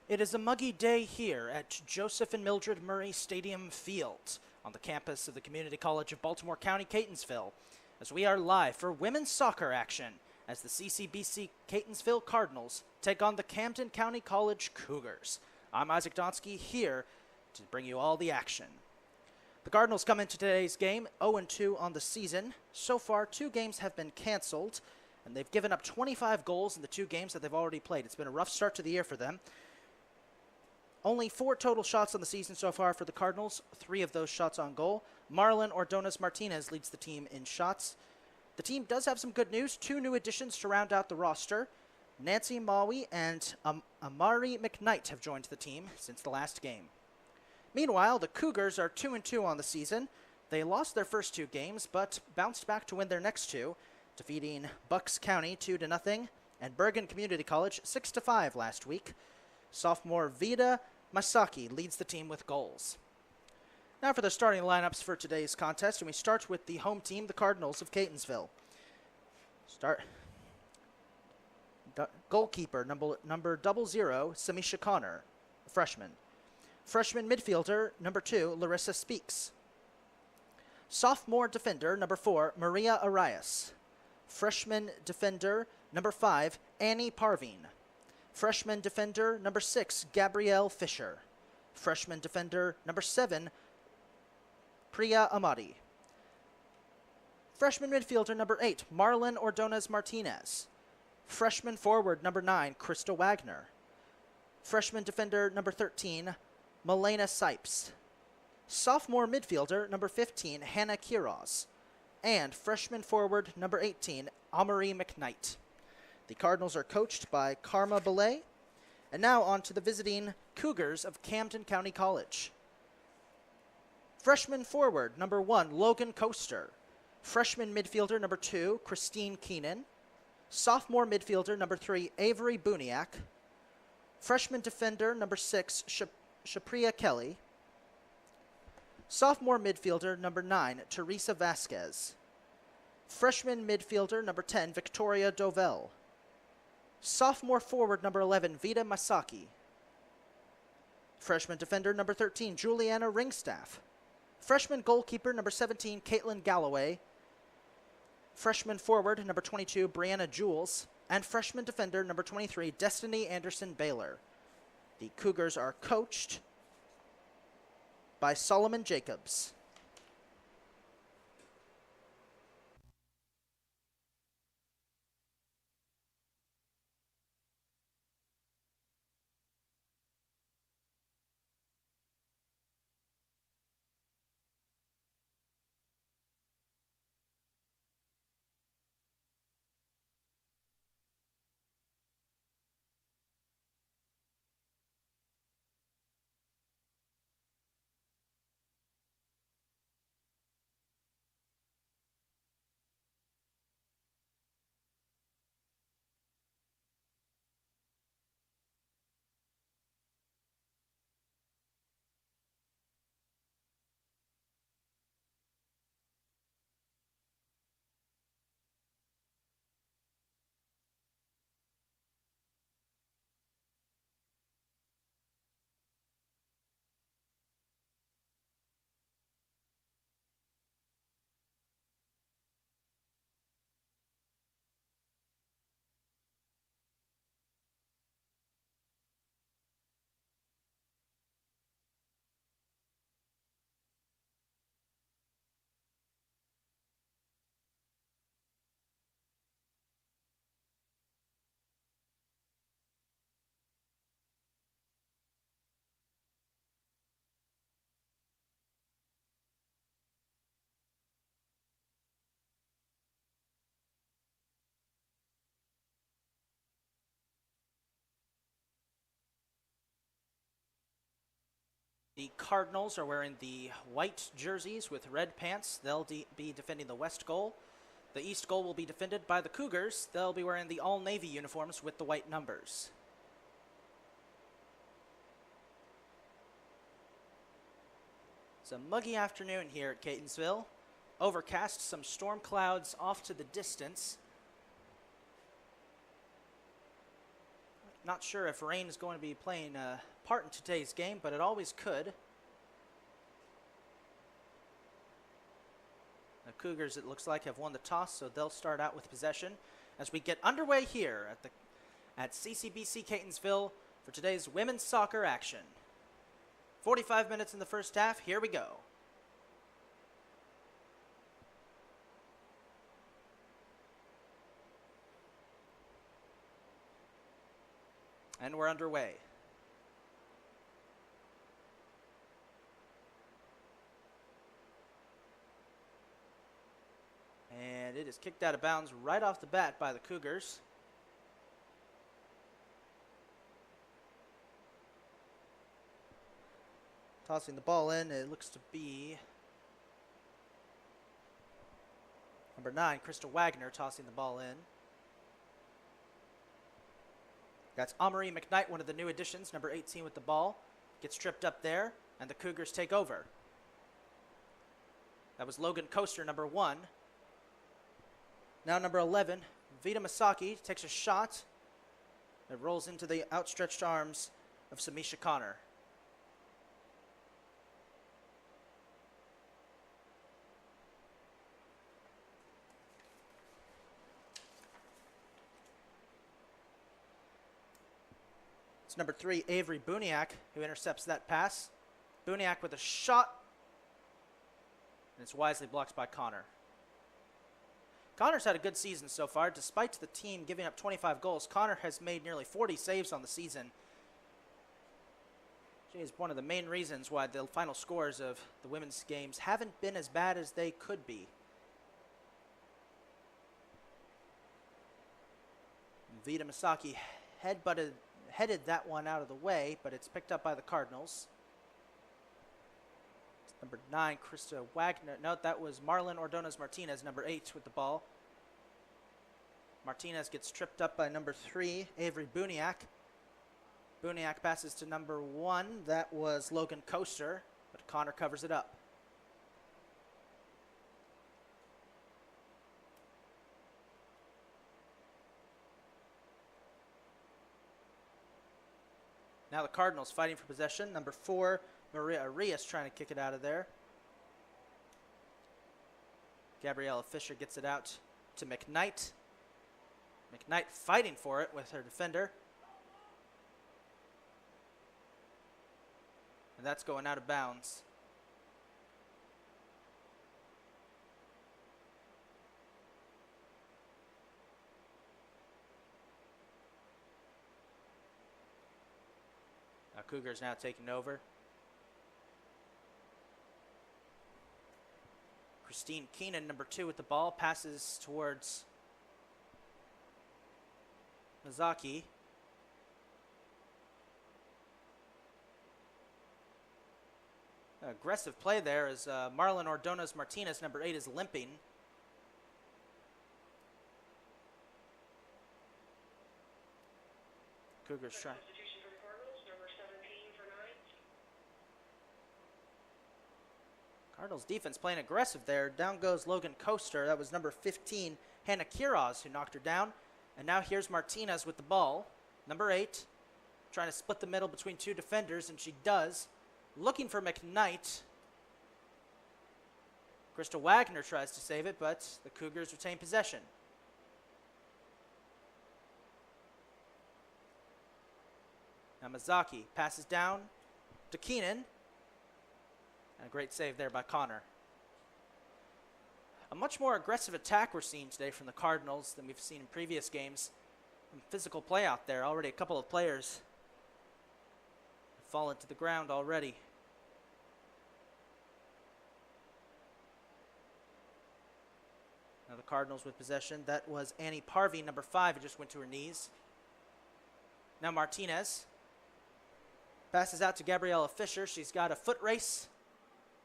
It is a muggy day here at Joseph and Mildred Murray Stadium Field on the campus of the Community College of Baltimore County, Catonsville, as we are live for women's soccer action as the CCBC Catonsville Cardinals take on the Camden County College Cougars. I'm Isaac Donsky here to bring you all the action. The Cardinals come into today's game 0-2 on the season. So far, 2 games have been canceled, and they've given up 25 goals in the 2 games that they've already played. It's been a rough start to the year for them. Only 4 total shots on the season so far for the Cardinals, 3 of those shots on goal. Marlon Ordonez Martinez leads the team in shots. The team does have some good news, 2 new additions to round out the roster. Nancy Maui and Amari McKnight have joined the team since the last game. Meanwhile, the Cougars are 2-2 on the season. They lost their first 2 games, but bounced back to win their next 2, defeating Bucks County 2-0 and Bergen Community College 6-5 last week. Sophomore Vida Masaki leads the team with goals. Now for the starting lineups for today's contest, and we start with the home team, the Cardinals of Catonsville. Goalkeeper, number 00, Samisha Connor, a freshman. Freshman midfielder, number 2, Larissa Speaks. Sophomore defender, number 4, Maria Arias. Freshman defender, number 5, Annie Parveen. Freshman defender, number 6, Gabrielle Fisher. Freshman defender, number 7, Priya Amadi. Freshman midfielder, number 8, Marlon Ordonez Martinez. Freshman forward, number 9, Krista Wagner. Freshman defender, number 13, Milena Sipes. Sophomore midfielder, number 15, Hannah Quiroz. And freshman forward, number 18, Amari McKnight. The Cardinals are coached by Karma Belay. And now on to the visiting Cougars of Camden County College. Freshman forward, number 1, Logan Coaster. Freshman midfielder, number 2, Christine Keenan. Sophomore midfielder, number 3, Avery Buniak. Freshman defender, number 6, Shapriya Kelly. Sophomore midfielder, number 9, Teresa Vasquez. Freshman midfielder, number 10, Victoria Dovell. Sophomore forward, number 11, Vida Masaki. Freshman defender, number 13, Juliana Ringstaff. Freshman goalkeeper, number 17, Caitlin Galloway. Freshman forward, number 22, Brianna Jules. And freshman defender, number 23, Destiny Anderson Baylor. The Cougars are coached by Solomon Jacobs. The Cardinals are wearing the white jerseys with red pants. They'll be defending the west goal. The east goal will be defended by the Cougars. They'll be wearing the all-navy uniforms with the white numbers. It's a muggy afternoon here at Catonsville. Overcast, some storm clouds off to the distance. Not sure if rain is going to be playing a part in today's game, but it always could. The Cougars, it looks like, have won the toss, so they'll start out with possession as we get underway here at CCBC Catonsville for today's women's soccer action. 45 minutes in the first half. Here we go. And we're underway. And it is kicked out of bounds right off the bat by the Cougars. Tossing the ball in, it looks to be number 9, Krista Wagner, tossing the ball in. That's Amory McKnight, one of the new additions, number 18 with the ball. Gets tripped up there, and the Cougars take over. That was Logan Coaster, number 1. Now number 11, Vita Masaki takes a shot. It rolls into the outstretched arms of Samisha Connor. It's number 3, Avery Buniak, who intercepts that pass. Buniak with a shot, and it's wisely blocked by Connor. Connor's had a good season so far. Despite the team giving up 25 goals, Connor has made nearly 40 saves on the season. She is one of the main reasons why the final scores of the women's games haven't been as bad as they could be. Vita Masaki headed that one out of the way, but it's picked up by the Cardinals. Number 9, Krista Wagner. No, that was Marlon Ordonez Martinez, number 8 with the ball. Martinez gets tripped up by number 3, Avery Buniak. Buniak passes to number 1. That was Logan Coaster, but Connor covers it up. Now the Cardinals fighting for possession. Number 4, Maria Arias trying to kick it out of there. Gabriella Fisher gets it out to McKnight. McKnight fighting for it with her defender. And that's going out of bounds. Cougars now taking over. Christine Keenan, number 2 with the ball, passes towards Mizaki. Aggressive play there as Marlon Ordonez Martinez, number 8, is limping. Cougars trying. Cardinals defense playing aggressive there. Down goes Logan Coaster. That was number 15, Hannah Kiroz, who knocked her down. And now here's Martinez with the ball. Number 8, trying to split the middle between 2 defenders, and she does. Looking for McKnight. Krista Wagner tries to save it, but the Cougars retain possession. Now Mizaki passes down to Keenan. And a great save there by Connor. A much more aggressive attack we're seeing today from the Cardinals than we've seen in previous games. Some physical play out there. Already a couple of players have fallen to the ground already. Now the Cardinals with possession. That was Annie Parvey, number 5, who just went to her knees. Now Martinez passes out to Gabriella Fisher. She's got a foot race.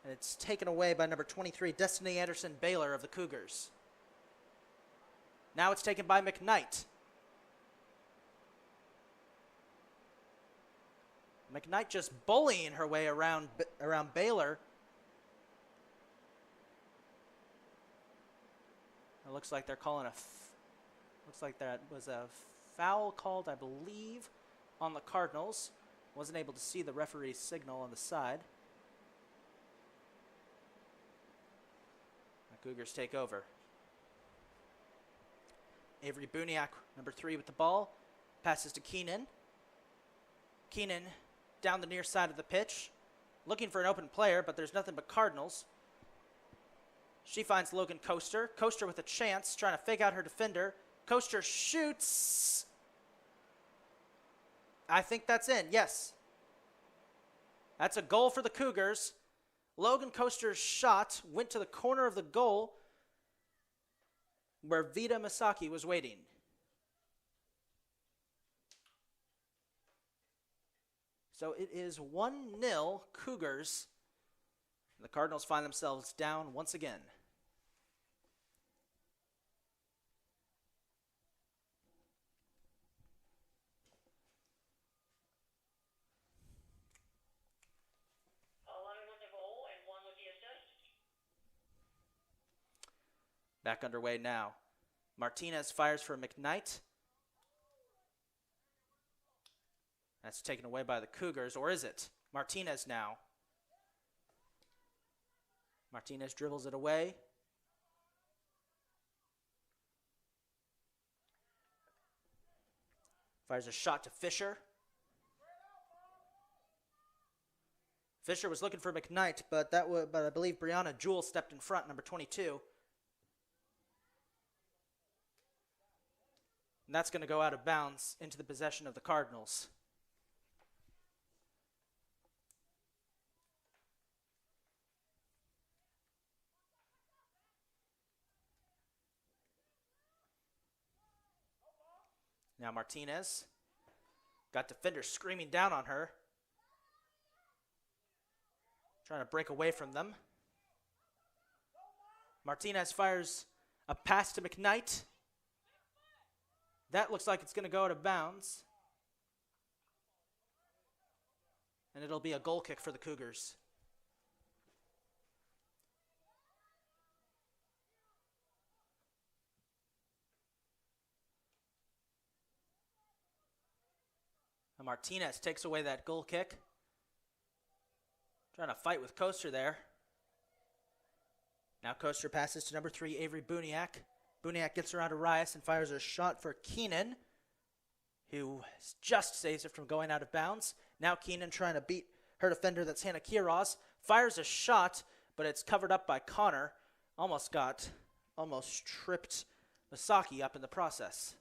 And it's taken away by number 23, Destiny Anderson-Baylor of the Cougars. Now it's taken by McKnight. McKnight just bullying her way around Baylor. It looks like they're calling looks like that was a foul called, I believe, on the Cardinals. Wasn't able to see the referee's signal on the side. The Cougars take over. Avery Buniak, number 3 with the ball. Passes to Keenan. Keenan down the near side of the pitch. Looking for an open player, but there's nothing but Cardinals. She finds Logan Coaster. Coaster with a chance, trying to fake out her defender. Coaster shoots. I think that's in, yes. That's a goal for the Cougars. Logan Coaster's shot went to the corner of the goal where Vita Masaki was waiting. So it is 1-0 Cougars. The Cardinals find themselves down once again. Back underway now. Martinez fires for McKnight. That's taken away by the Cougars, or is it? Martinez now. Martinez dribbles it away. Fires a shot to Fisher. Fisher was looking for McKnight, but I believe Brianna Jewell stepped in front, number 22. And that's going to go out of bounds into the possession of the Cardinals. Now Martinez got defenders screaming down on her, trying to break away from them. Martinez fires a pass to McKnight. That looks like it's going to go out of bounds. And it'll be a goal kick for the Cougars. And Martinez takes away that goal kick. Trying to fight with Coaster there. Now Coaster passes to number 3, Avery Buniak. Buniak gets around to Rias and fires a shot for Keenan, who just saves it from going out of bounds. Now Keenan trying to beat her defender, that's Hannah Quiroz. Fires a shot, but it's covered up by Connor. Almost tripped Masaki up in the process.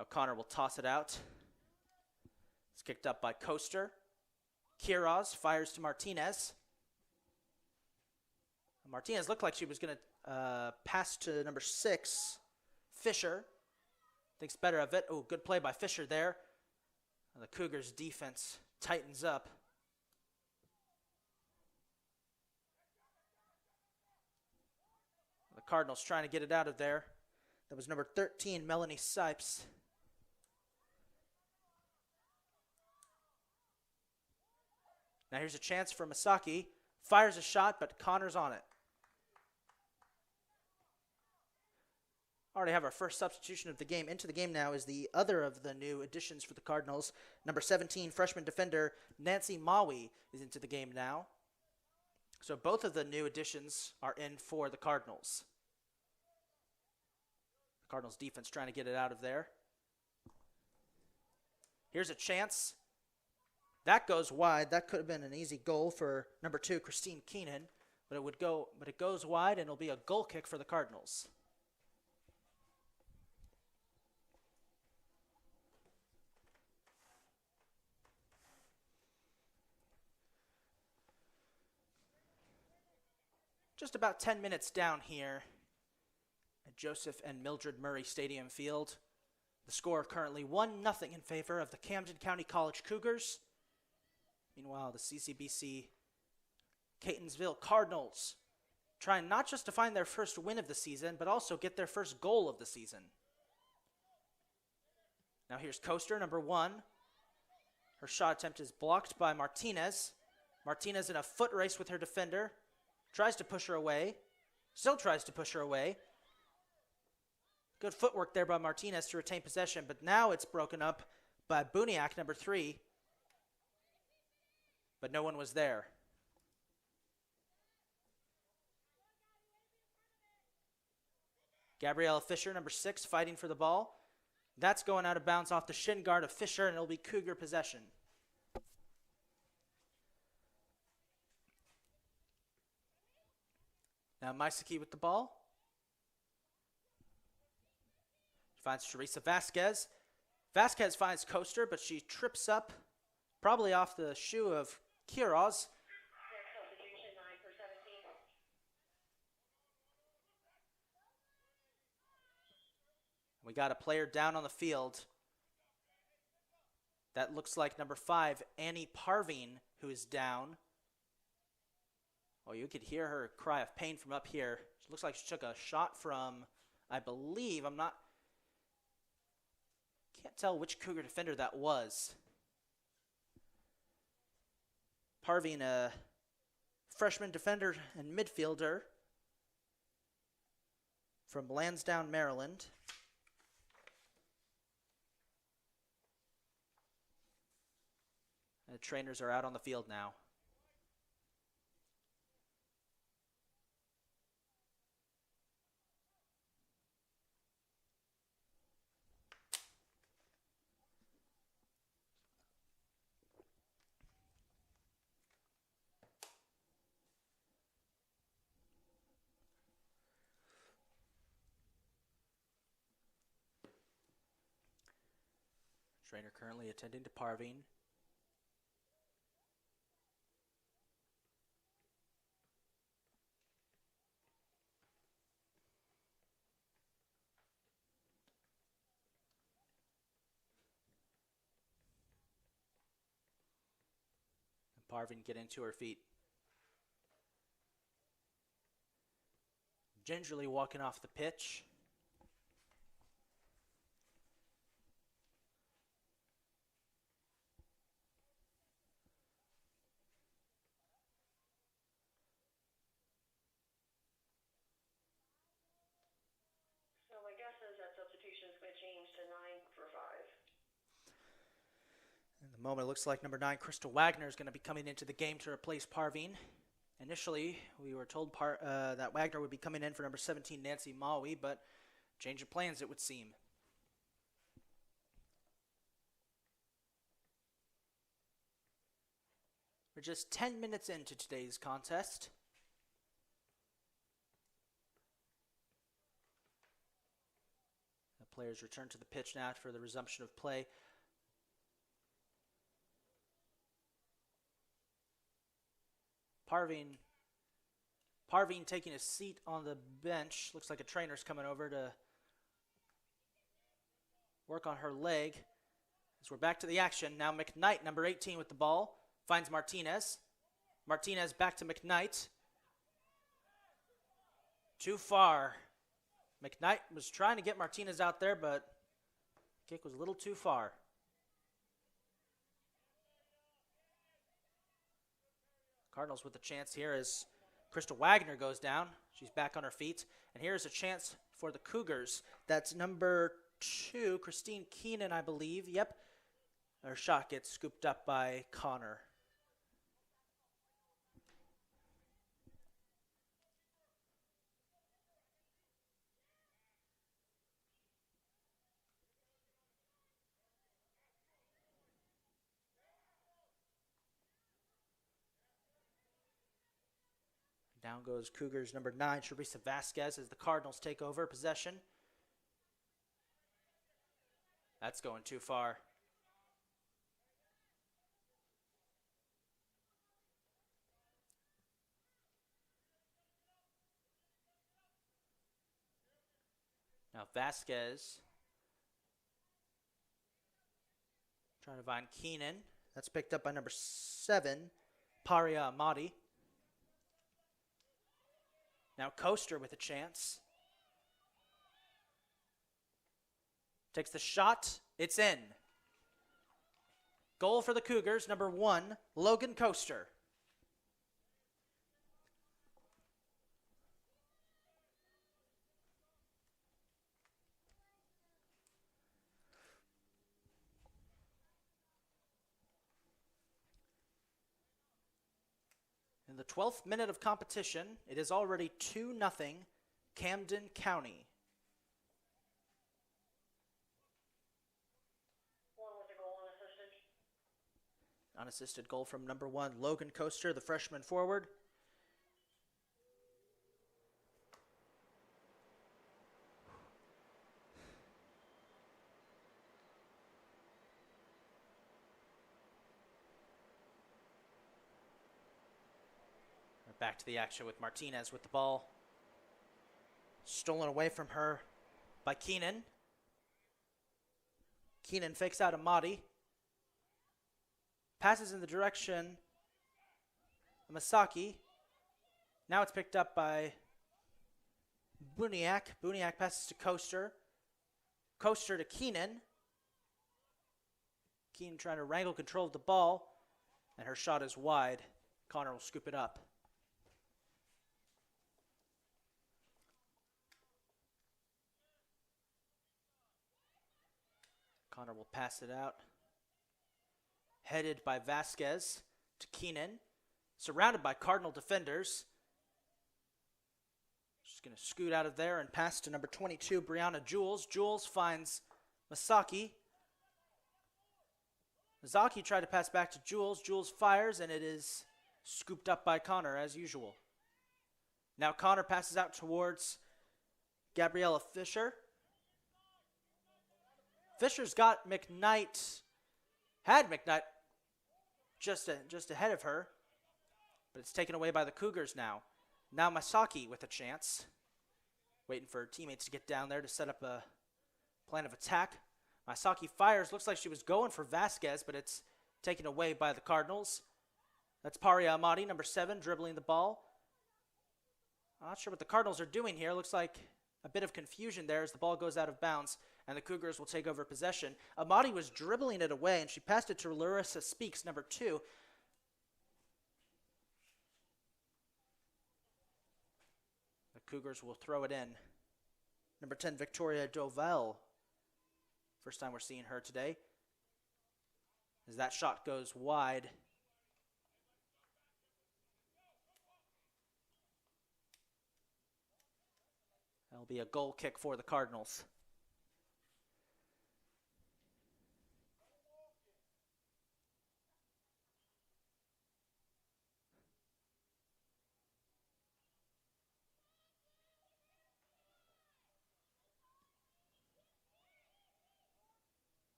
O'Connor will toss it out. It's kicked up by Coaster. Quiroz fires to Martinez. Martinez looked like she was going to pass to number 6, Fisher. Thinks better of it. Oh, good play by Fisher there. The Cougars' defense tightens up. The Cardinals trying to get it out of there. That was number 13, Melanie Sipes. Now here's a chance for Masaki. Fires a shot, but Connor's on it. Already have our first substitution of the game. Into the game now is the other of the new additions for the Cardinals. Number 17, freshman defender Nancy Maui is into the game now. So both of the new additions are in for the Cardinals. The Cardinals defense trying to get it out of there. Here's a chance. That goes wide. That could have been an easy goal for number 2, Christine Keenan, but it goes wide and it'll be a goal kick for the Cardinals. Just about 10 minutes down here at Joseph and Mildred Murray Stadium Field. The score currently 1-0 in favor of the Camden County College Cougars. Meanwhile, the CCBC Catonsville Cardinals trying not just to find their first win of the season, but also get their first goal of the season. Now here's Coaster, number 1. Her shot attempt is blocked by Martinez. Martinez in a foot race with her defender. Tries to push her away. Still tries to push her away. Good footwork there by Martinez to retain possession, but now it's broken up by Buniak, number 3. But no one was there. Gabriella Fisher, number 6, fighting for the ball. That's going out of bounds off the shin guard of Fisher, and it'll be Cougar possession. Now Maisaki with the ball. Finds Teresa Vasquez. Vasquez finds Coaster, but she trips up, probably off the shoe of Quiroz. We got a player down on the field. That looks like number 5, Annie Parveen, who is down. Oh, you could hear her cry of pain from up here. It looks like she took a shot from, I believe, can't tell which Cougar defender that was. Parveen, a freshman defender and midfielder from Lansdowne, Maryland. And the trainers are out on the field now. Trainer currently attending to Parveen. And Parveen getting to her feet. Gingerly walking off the pitch. In the moment, it looks like number 9, Crystal Wagner, is going to be coming into the game to replace Parveen. Initially, we were told that Wagner would be coming in for number 17, Nancy Maui, but change of plans, it would seem. We're just 10 minutes into today's contest. The players return to the pitch now for the resumption of play. Parveen taking a seat on the bench. Looks like a trainer's coming over to work on her leg. As we're back to the action. Now McKnight, number 18 with the ball, finds Martinez. Martinez back to McKnight. Too far. McKnight was trying to get Martinez out there, but kick was a little too far. Cardinals with a chance here as Crystal Wagner goes down. She's back on her feet. And here's a chance for the Cougars. That's number 2, Christine Keenan, I believe. Yep. Her shot gets scooped up by Connor. Down goes Cougars number 9, Teresa Vasquez, as the Cardinals take over possession. That's going too far. Now Vasquez trying to find Keenan. That's picked up by number 7, Paria Amati. Now Coaster with a chance. Takes the shot. It's in. Goal for the Cougars, number 1, Logan Coaster. In the 12th minute of competition, it is already 2-0 Camden County. Unassisted goal from number 1, Logan Coaster, the freshman forward. Back to the action with Martinez with the ball. Stolen away from her by Keenan. Keenan fakes out Amadi. Passes in the direction of Masaki. Now it's picked up by Buniak. Buniak passes to Coaster. Coaster to Keenan. Keenan trying to wrangle control of the ball. And her shot is wide. Connor will scoop it up. Connor will pass it out. Headed by Vasquez to Keenan. Surrounded by Cardinal defenders. She's going to scoot out of there and pass to number 22, Brianna Jules. Jules finds Masaki. Masaki tried to pass back to Jules. Jules fires, and it is scooped up by Connor, as usual. Now Connor passes out towards Gabriella Fisher. Fisher's got McKnight, had McKnight just ahead of her, but it's taken away by the Cougars now. Now Masaki with a chance, waiting for her teammates to get down there to set up a plan of attack. Masaki fires, looks like she was going for Vasquez, but it's taken away by the Cardinals. That's Paria Amadi, number 7, dribbling the ball. I'm not sure what the Cardinals are doing here. Looks like a bit of confusion there as the ball goes out of bounds, and the Cougars will take over possession. Amadi was dribbling it away, and she passed it to Larissa Speaks, number 2. The Cougars will throw it in. Number 10, Victoria Dovell. First time we're seeing her today. As that shot goes wide. That'll be a goal kick for the Cardinals.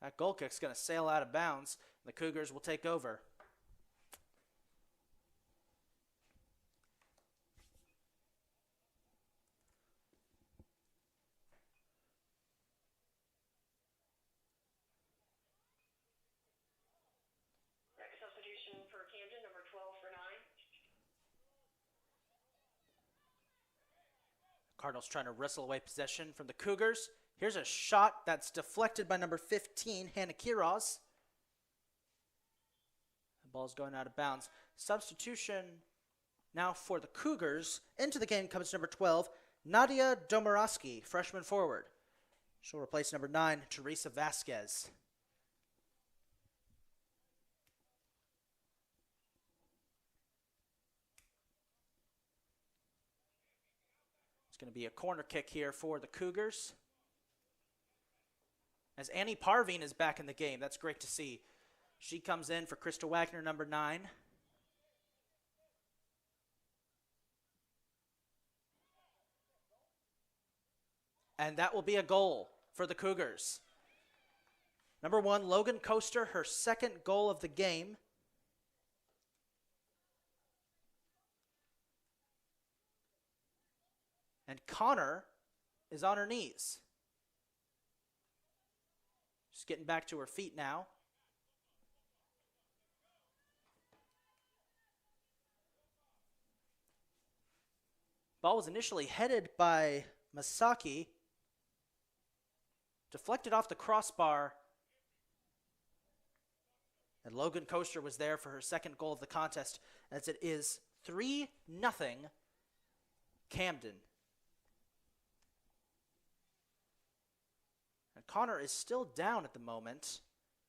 That goal kick's going to sail out of bounds. The Cougars will take over. Substitution for Camden, number 12 for 9. Cardinals trying to wrestle away possession from the Cougars. Here's a shot that's deflected by number 15, Hannah Kiraz. The ball's going out of bounds. Substitution now for the Cougars. Into the game comes number 12, Nadia Domorowski, freshman forward. She'll replace number 9, Teresa Vasquez. It's going to be a corner kick here for the Cougars. As Annie Parveen is back in the game. That's great to see. She comes in for Krista Wagner, number 9. And that will be a goal for the Cougars. Number 1, Logan Coaster, her second goal of the game. And Connor is on her knees. She's getting back to her feet now. Ball was initially headed by Masaki. Deflected off the crossbar And Logan Coaster was there for her second goal of the contest, as it is 3-0 Camden. And Connor is still down at the moment.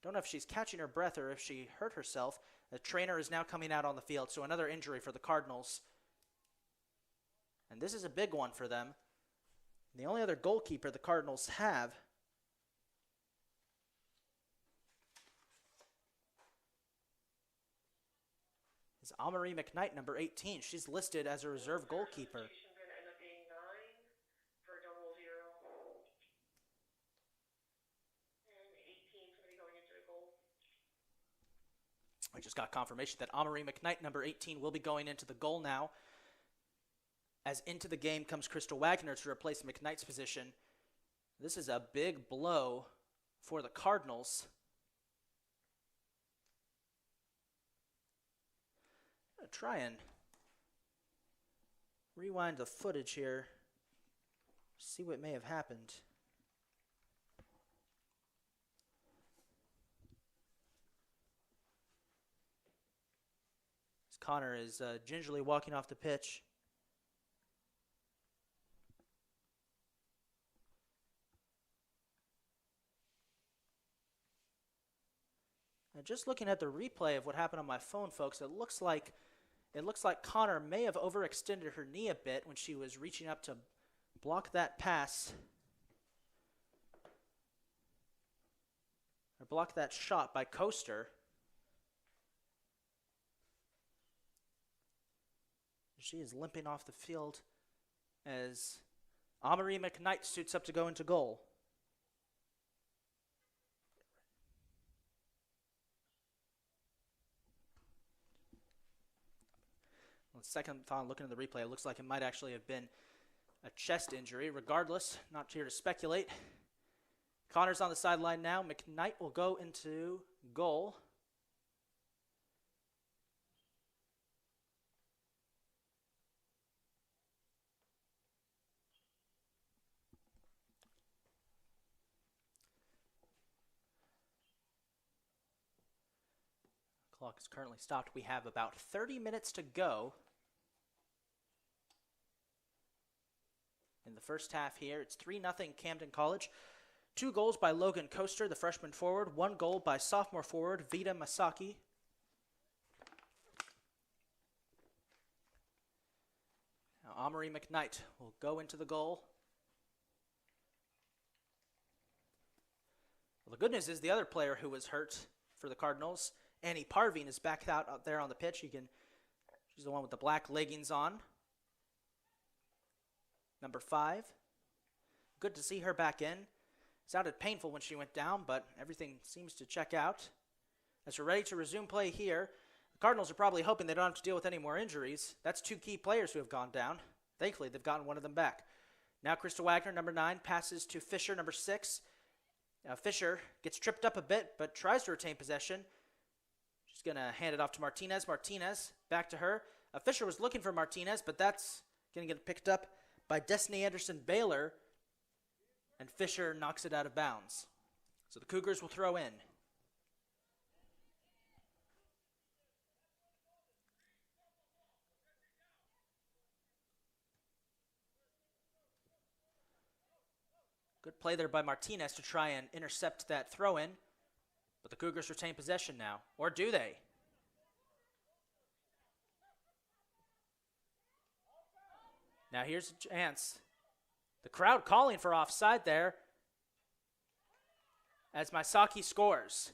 Don't know if she's catching her breath or if she hurt herself. The trainer is now coming out on the field, so another injury for the Cardinals. And this is a big one for them. The only other goalkeeper the Cardinals have is Amory McKnight, number 18. She's listed as a reserve goalkeeper. Substitution going to end up being 9 for double 0. And 18 is going to be going into the goal. I just got confirmation that Amory McKnight, number 18, will be going into the goal now. As into the game comes Crystal Wagner to replace McKnight's position. This is a big blow for the Cardinals. I'm going to try and rewind the footage here, see what may have happened. As Connor is gingerly walking off the pitch. Just looking at the replay of what happened on my phone, folks, it looks like Connor may have overextended her knee a bit when she was reaching up to block that pass or block that shot by Coaster. She is limping off the field as Amory McKnight suits up to go into goal. Second thought, looking at the replay, it looks like it might actually have been a chest injury. Regardless, not here to speculate. Connor's on the sideline now. McKnight will go into goal. Clock is currently stopped. We have about 30 minutes to go in the first half here. It's 3-0 Camden College. 2 goals by Logan Coaster, the freshman forward. 1 goal by sophomore forward Vita Masaki. Now Amory McKnight will go into the goal. Well, the good news is the other player who was hurt for the Cardinals, Annie Parveen, is back out there on the pitch. She's the one with the black leggings on. Number 5. Good to see her back in. Sounded painful when she went down, but everything seems to check out. As we're ready to resume play here, the Cardinals are probably hoping they don't have to deal with any more injuries. That's 2 key players who have gone down. Thankfully, they've gotten one of them back. Now Crystal Wagner, number 9, passes to Fisher, number 6. Fisher gets tripped up a bit, but tries to retain possession. She's going to hand it off to Martinez. Martinez, back to her. Fisher was looking for Martinez, but that's going to get picked up by Destiny Anderson-Baylor, and Fisher knocks it out of bounds. So the Cougars will throw in. Good play there by Martinez to try and intercept that throw-in, but the Cougars retain possession now. Or do they? Now here's a chance. The crowd calling for offside there as Masaki scores.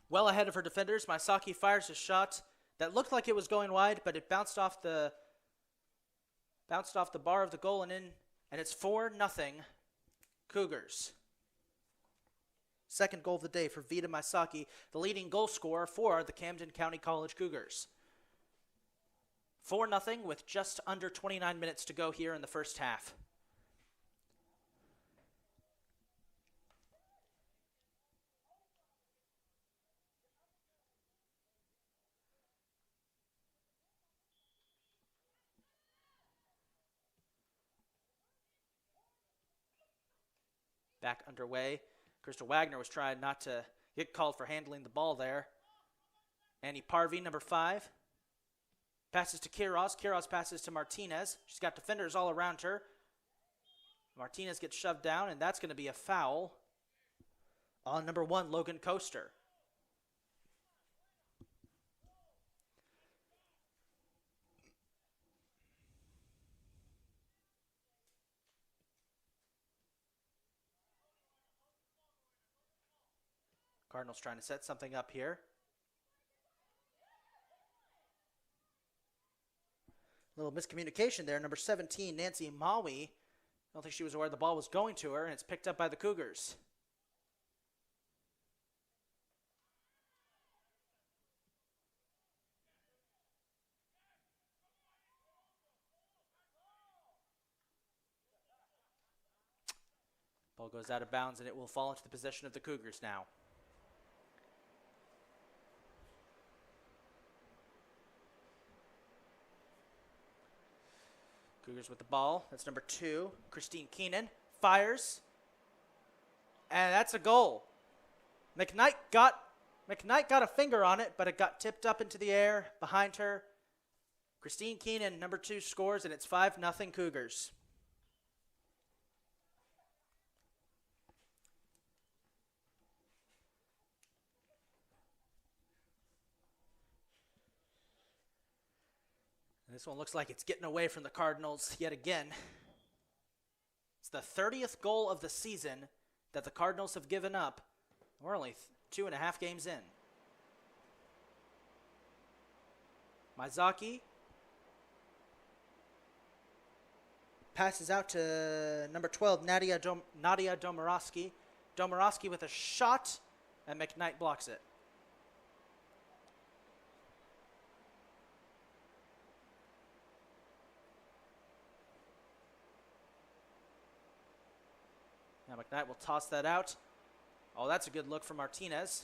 Well ahead of her defenders, Masaki fires a shot that looked like it was going wide, but it bounced off the bar of the goal and in, and it's 4-0 Cougars. Second goal of the day for Vita Masaki, the leading goal scorer for the Camden County College Cougars. 4-0 with just under 29 minutes to go here in the first half. Back underway. Crystal Wagner was trying not to get called for handling the ball there. Annie Parvey, number 5. Passes to Quiroz. Quiroz passes to Martinez. She's got defenders all around her. Martinez gets shoved down, and that's going to be a foul on number 1, Logan Coaster. Cardinals trying to set something up here. A little miscommunication there. Number 17, Nancy Maui. I don't think she was aware the ball was going to her, and it's picked up by the Cougars. Ball goes out of bounds, and it will fall into the possession of the Cougars now. Cougars with the ball. That's number 2, Christine Keenan. Fires. And that's a goal. McKnight got a finger on it, but it got tipped up into the air behind her. Christine Keenan, number 2, scores, and it's 5-0 Cougars. And this one looks like it's getting away from the Cardinals yet again. It's the 30th goal of the season that the Cardinals have given up. We're only 2.5 games in. Mizaki passes out to number 12, Nadia Domorowski. Domorowski with a shot, and McKnight blocks it. Now McKnight will toss that out. Oh, that's a good look from Martinez.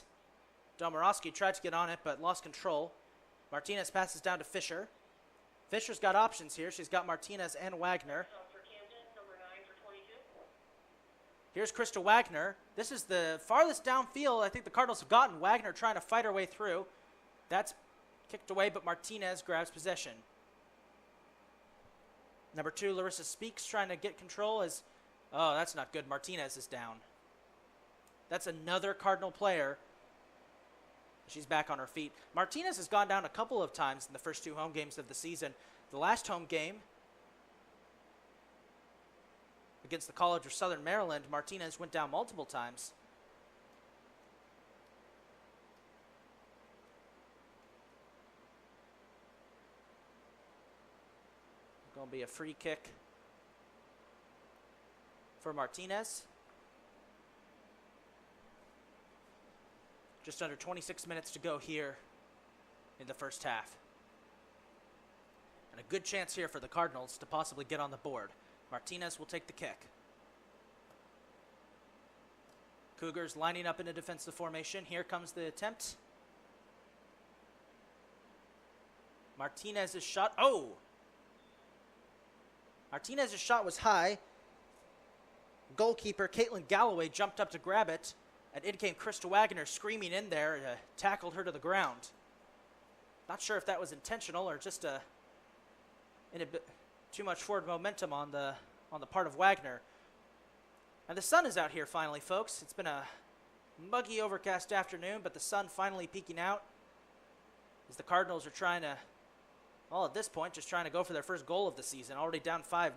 Domorowski tried to get on it, but lost control. Martinez passes down to Fisher. Fisher's got options here. She's got Martinez and Wagner. For Camden, number 9 for 22. Here's Krista Wagner. This is the farthest downfield I think the Cardinals have gotten. Wagner trying to fight her way through. That's kicked away, but Martinez grabs possession. Number 2, Larissa Speaks, trying to get control as... Oh, that's not good. Martinez is down. That's another Cardinal player. She's back on her feet. Martinez has gone down a couple of times in the first 2 home games of the season. The last home game against the College of Southern Maryland, Martinez went down multiple times. Going to be a free kick for Martinez. Just under 26 minutes to go here in the first half. And a good chance here for the Cardinals to possibly get on the board. Martinez will take the kick. Cougars lining up in a defensive formation. Here comes the attempt. Martinez's shot. Oh! Martinez's shot was high. Goalkeeper Caitlin Galloway jumped up to grab it, and in came Krista Wagner screaming in there and tackled her to the ground. Not sure if that was intentional or just a bit too much forward momentum on the part of Wagner. And the sun is out here finally, folks. It's been a muggy, overcast afternoon, but the sun finally peeking out as the Cardinals are trying to, well, at this point, just trying to go for their first goal of the season. Already down 5-0.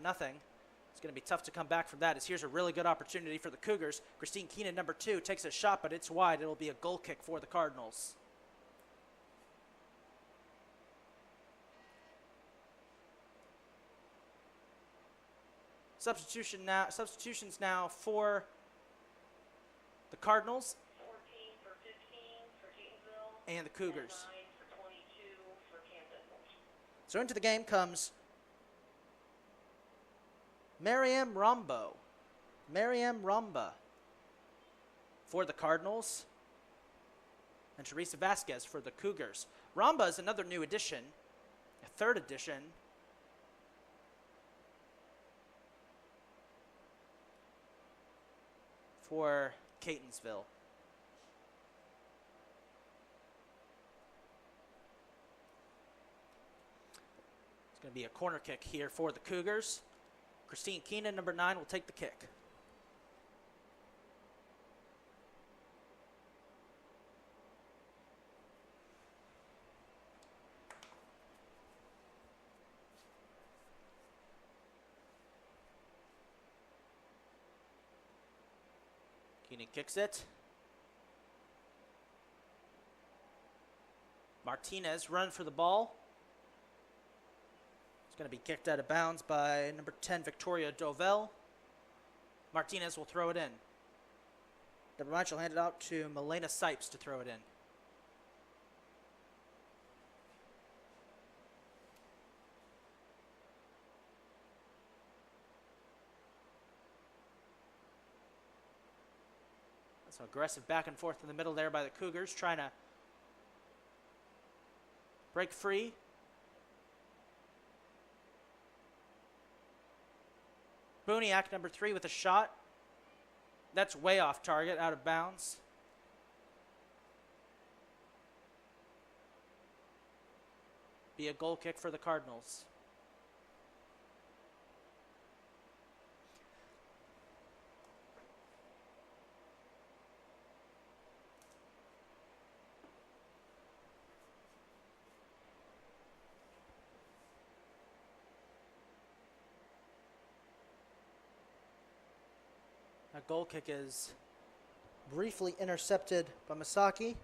It's going to be tough to come back from that, as here's a really good opportunity for the Cougars. Christine Keenan, number 2, takes a shot, but it's wide. It'll be a goal kick for the Cardinals. Substitutions now for the Cardinals 14 for 15 for Catonsville. and the Cougars. And 9 for 22 for Camden. So into the game comes Mariam Ramba for the Cardinals, and Teresa Vasquez for the Cougars. Ramba is another new addition, a 3rd addition. For Catonsville. Going to be a corner kick here for the Cougars. Christine Keenan, number 9, will take the kick. Keenan kicks it. Martinez run for the ball. It's going to be kicked out of bounds by number 10, Victoria Dovell. Martinez will throw it in. Number 9 will hand it out to Milena Sipes to throw it in. So aggressive back and forth in the middle there by the Cougars, trying to break free. Buniak, number 3, with a shot. That's way off target, out of bounds. Be a goal kick for the Cardinals. That goal kick is briefly intercepted by Masaki.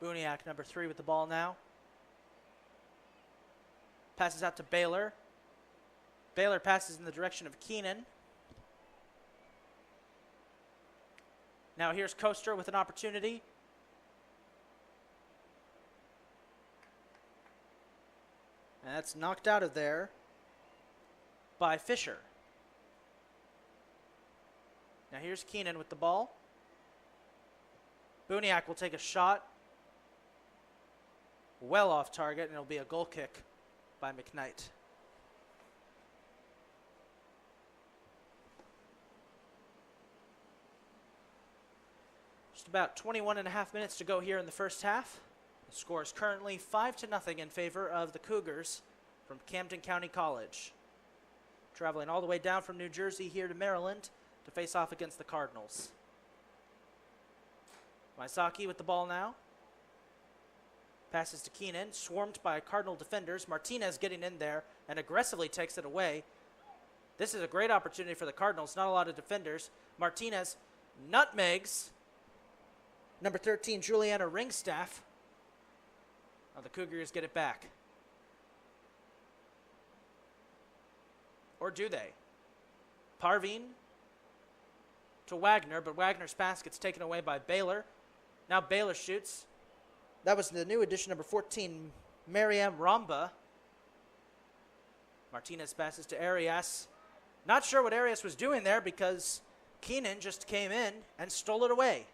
Buniak, number 3, with the ball now. Passes out to Baylor. Baylor passes in the direction of Keenan. Now here's Coaster with an opportunity. And that's knocked out of there by Fisher. Now here's Keenan with the ball. Buniak will take a shot. Well off target, and it'll be a goal kick by McKnight. Just about 21 and a half minutes to go here in the first half. The score is currently 5-0 in favor of the Cougars from Camden County College. Traveling all the way down from New Jersey here to Maryland to face off against the Cardinals. Maisaki with the ball now. Passes to Keenan, swarmed by Cardinal defenders. Martinez getting in there and aggressively takes it away. This is a great opportunity for the Cardinals. Not a lot of defenders. Martinez nutmegs number 13, Juliana Ringstaff. Now the Cougars get it back. Or do they? Parveen to Wagner, but Wagner's pass gets taken away by Baylor. Now Baylor shoots. That was the new addition, number 14, Mariam Ramba. Martinez passes to Arias. Not sure what Arias was doing there because Keenan just came in and stole it away.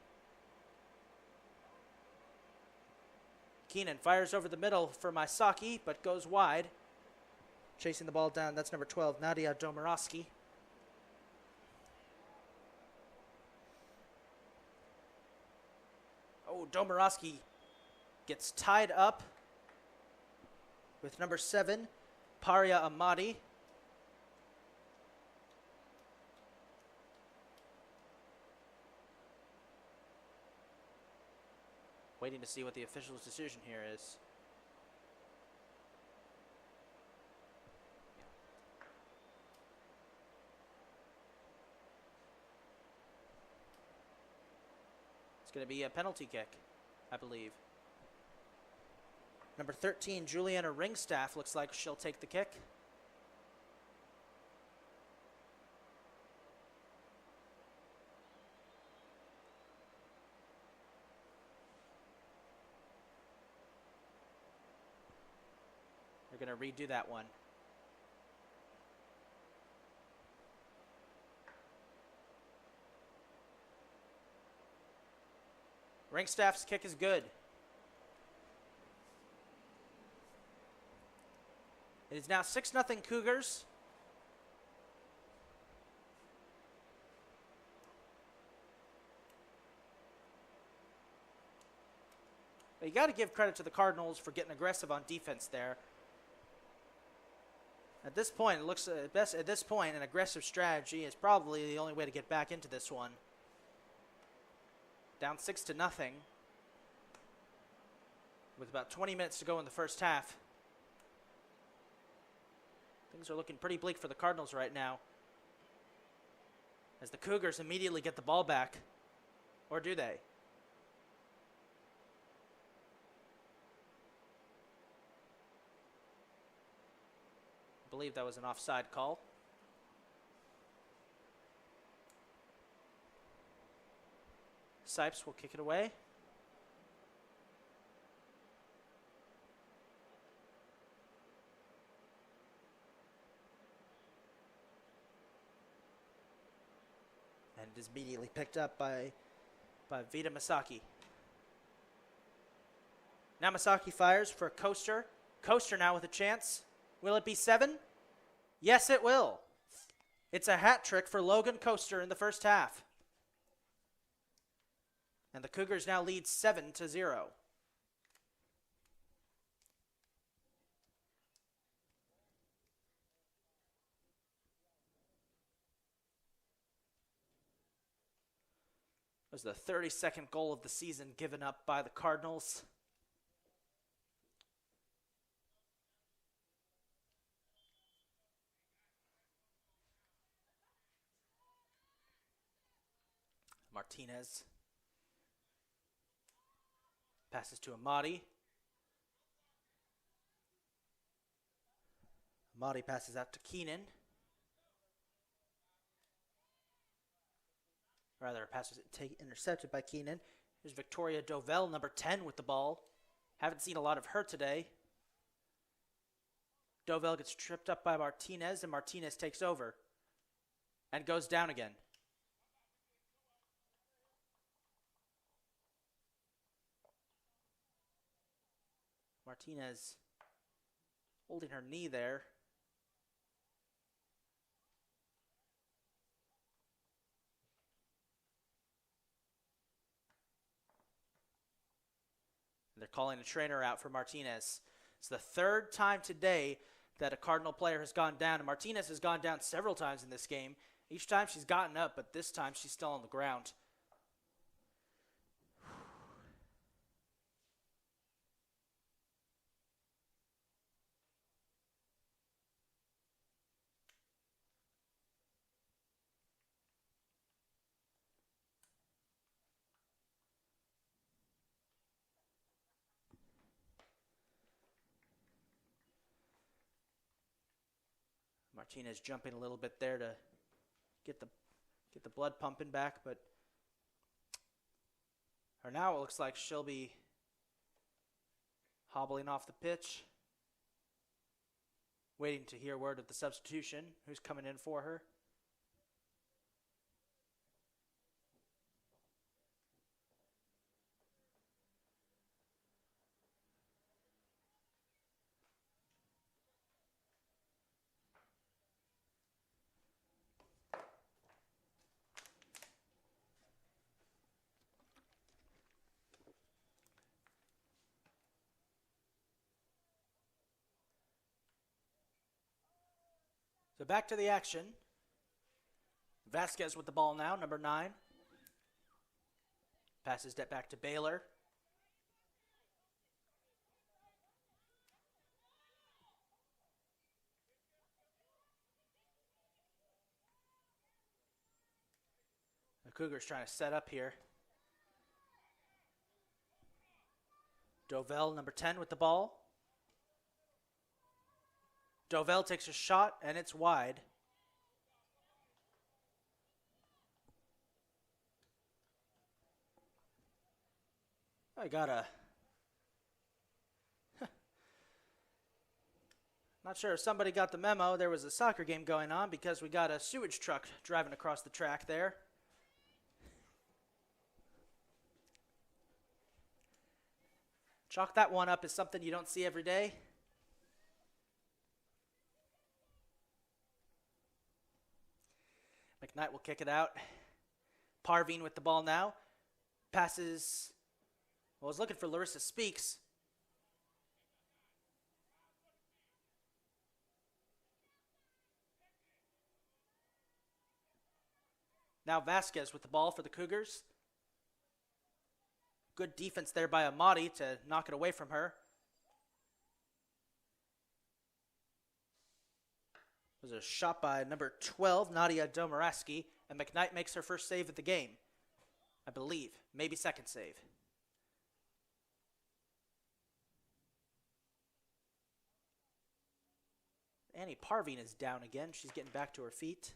Keenan fires over the middle for Maisaki, but goes wide. Chasing the ball down, that's number 12, Nadia Domorowski. Oh, Domorowski gets tied up with number 7, Paria Amadi. Waiting to see what the official's decision here is. It's going to be a penalty kick, I believe. Number 13, Juliana Ringstaff, looks like she'll take the kick. They're going to redo that one. Ringstaff's kick is good. It is now 6-0 Cougars. But you got to give credit to the Cardinals for getting aggressive on defense there. At this point, it looks best. At this point, an aggressive strategy is probably the only way to get back into this one. Down 6-0, with about 20 minutes to go in the first half. Things are looking pretty bleak for the Cardinals right now, as the Cougars immediately get the ball back. Or do they? I believe that was an offside call. Sipes will kick it away. And it is immediately picked up by Vita Masaki. Now Masaki fires for Coaster. Coaster now with a chance. Will it be 7? Yes, it will. It's a hat trick for Logan Coaster in the first half. And the Cougars now lead 7-0. It was the 32nd goal of the season given up by the Cardinals. Martinez passes to Amadi. Amadi passes out to Keenan. Rather, a pass was intercepted by Keenan. Here's Victoria Dovell, number 10, with the ball. Haven't seen a lot of her today. Dovell gets tripped up by Martinez, and Martinez takes over and goes down again. Martinez holding her knee there. They're calling a trainer out for Martinez. It's the third time today that a Cardinal player has gone down, and Martinez has gone down several times in this game. Each time she's gotten up, but this time she's still on the ground. Martinez jumping a little bit there to get the blood pumping back, but now it looks like she'll be hobbling off the pitch, waiting to hear word of the substitution, who's coming in for her. So back to the action. Vasquez with the ball now, number 9. Passes that back to Baylor. The Cougars trying to set up here. Dovell, number 10, with the ball. Dovell takes a shot, and it's wide. I got a... Not sure if somebody got the memo. There was a soccer game going on because we got a sewage truck driving across the track there. Chalk that one up as something you don't see every day. McKnight will kick it out. Parveen with the ball now. Passes I was looking for Larissa Speaks. Now Vasquez with the ball for the Cougars. Good defense there by Amati to knock it away from her. It was a shot by number 12, Nadia Domaraski, and McKnight makes her first save of the game. I believe. Maybe second save. Annie Parveen is down again. She's getting back to her feet.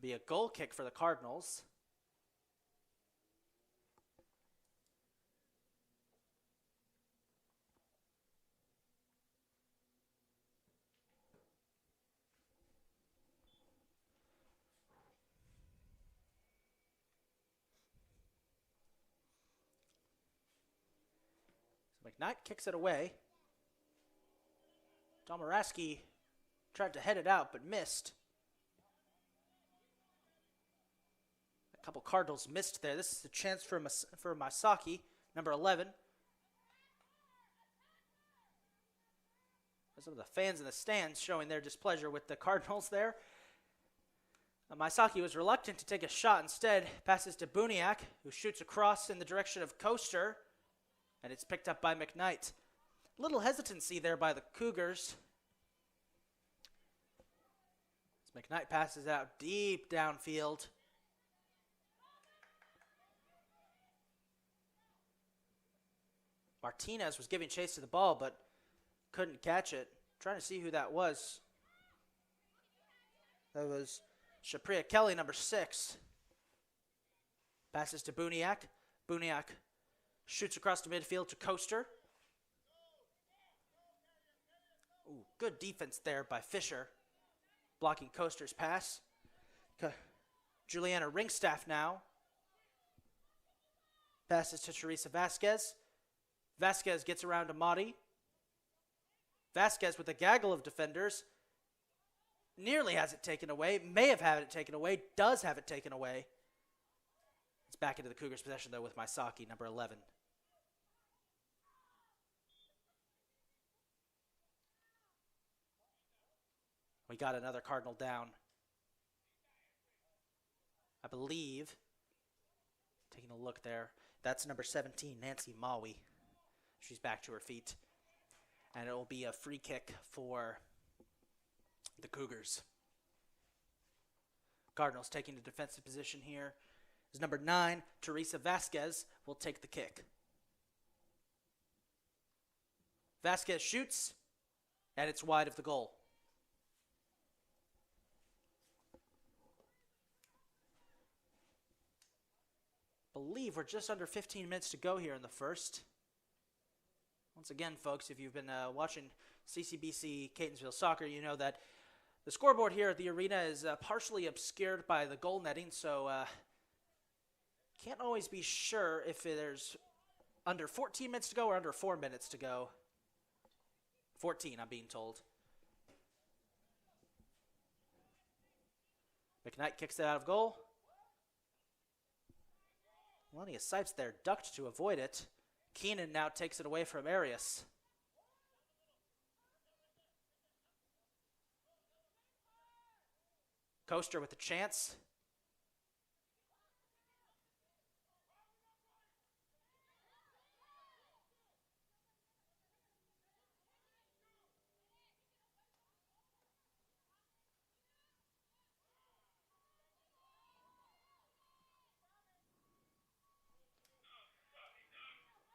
Be a goal kick for the Cardinals. So McKnight kicks it away. Domaraski tried to head it out but missed. A couple Cardinals missed there. This is a chance for Masaki, number 11. Some of the fans in the stands showing their displeasure with the Cardinals there. Masaki was reluctant to take a shot. Instead, passes to Buniak, who shoots across in the direction of Coaster, and it's picked up by McKnight. Little hesitancy there by the Cougars. As McKnight passes out deep downfield. Martinez was giving chase to the ball, but couldn't catch it. Trying to see who that was. That was Shapria Kelly, number 6. Passes to Buniak. Buniak shoots across the midfield to Coaster. Ooh, good defense there by Fisher, blocking Coaster's pass. Juliana Ringstaff now. Passes to Teresa Vasquez. Vasquez gets around Amati. Vasquez with a gaggle of defenders. Nearly has it taken away. May have had it taken away. Does have it taken away. It's back into the Cougars' possession, though, with Masaki, number 11. We got another Cardinal down. I believe, taking a look there, that's number 17, Nancy Maui. She's back to her feet. And it will be a free kick for the Cougars. Cardinals taking the defensive position here. Is number 9, Teresa Vasquez, will take the kick. Vasquez shoots, and it's wide of the goal. I believe we're just under 15 minutes to go here in the first. Once again, folks, if you've been watching CCBC Catonsville Soccer, you know that the scoreboard here at the arena is partially obscured by the goal netting, so can't always be sure if there's under 14 minutes to go or under 4 minutes to go. 14, I'm being told. McKnight kicks it out of goal. Melania Sipes there ducked to avoid it. Keenan now takes it away from Arias. Coaster with the chance.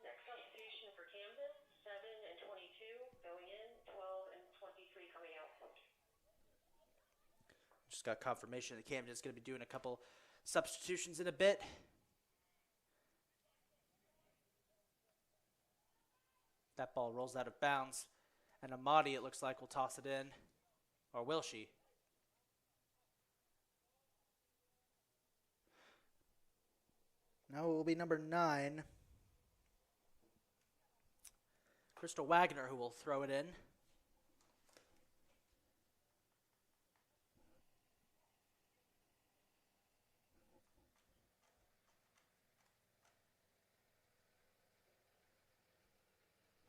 Next substitution for Camden, 7 and 22 going in, 12 and 23 coming out. Just got confirmation that Camden is going to be doing a couple substitutions in a bit. That ball rolls out of bounds. And Amati, it looks like, will toss it in. Or will she? No, it will be number 9. Crystal Wagner, who will throw it in.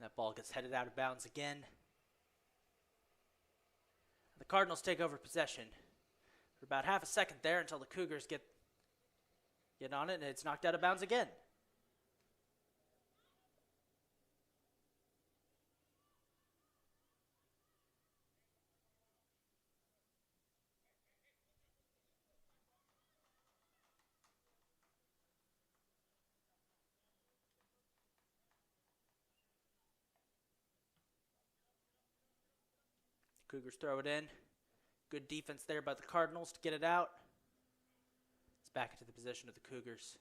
That ball gets headed out of bounds again. The Cardinals take over possession for about half a second there until the Cougars get on it, and it's knocked out of bounds again. Cougars throw it in. Good defense there by the Cardinals to get it out. It's back into the possession of the Cougars.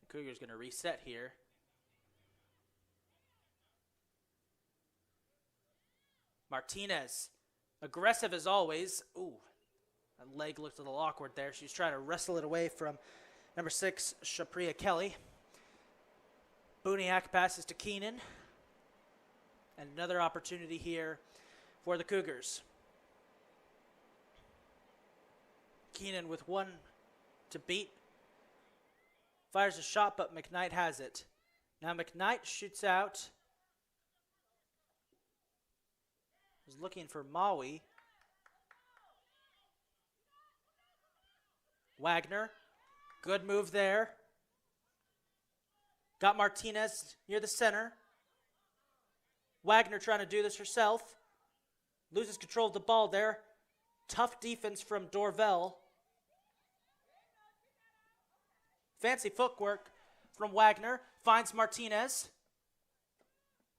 The Cougars going to reset here. Martinez, aggressive as always. Ooh, that leg looked a little awkward there. She's trying to wrestle it away from number 6, Shapria Kelly. Buniak passes to Keenan. And another opportunity here for the Cougars. Keenan with one to beat. Fires a shot, but McKnight has it. Now McKnight shoots out. Was looking for Maui. Wagner. Good move there. Got Martinez near the center. Wagner trying to do this herself. Loses control of the ball there. Tough defense from Dorvell. Fancy footwork from Wagner. Finds Martinez.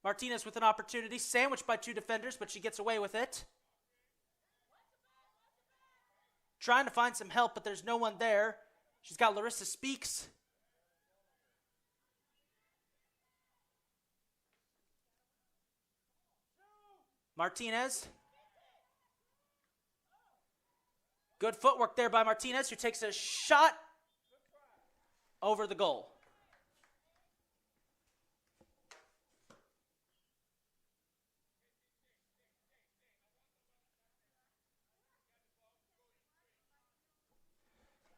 Martinez with an opportunity. Sandwiched by 2 defenders, but she gets away with it. Trying to find some help, but there's no one there. She's got Larissa Speaks. Martinez. Good footwork there by Martinez, who takes a shot over the goal.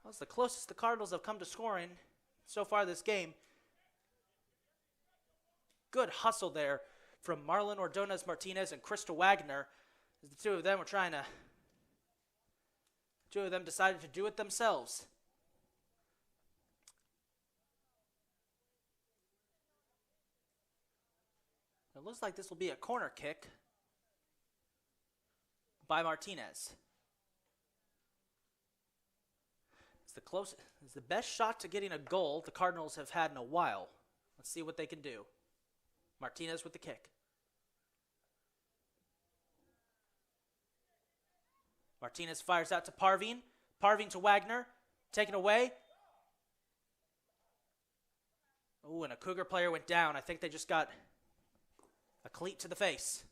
That's the closest the Cardinals have come to scoring so far this game. Good hustle there from Marlon Ordonez Martinez and Krista Wagner. The two of them decided to do it themselves. It looks like this will be a corner kick by Martinez. It's the best shot to getting a goal the Cardinals have had in a while. Let's see what they can do. Martinez with the kick. Martinez fires out to Parveen. Parveen to Wagner. Taken away. Oh, and a Cougar player went down. I think they just got a cleat to the face.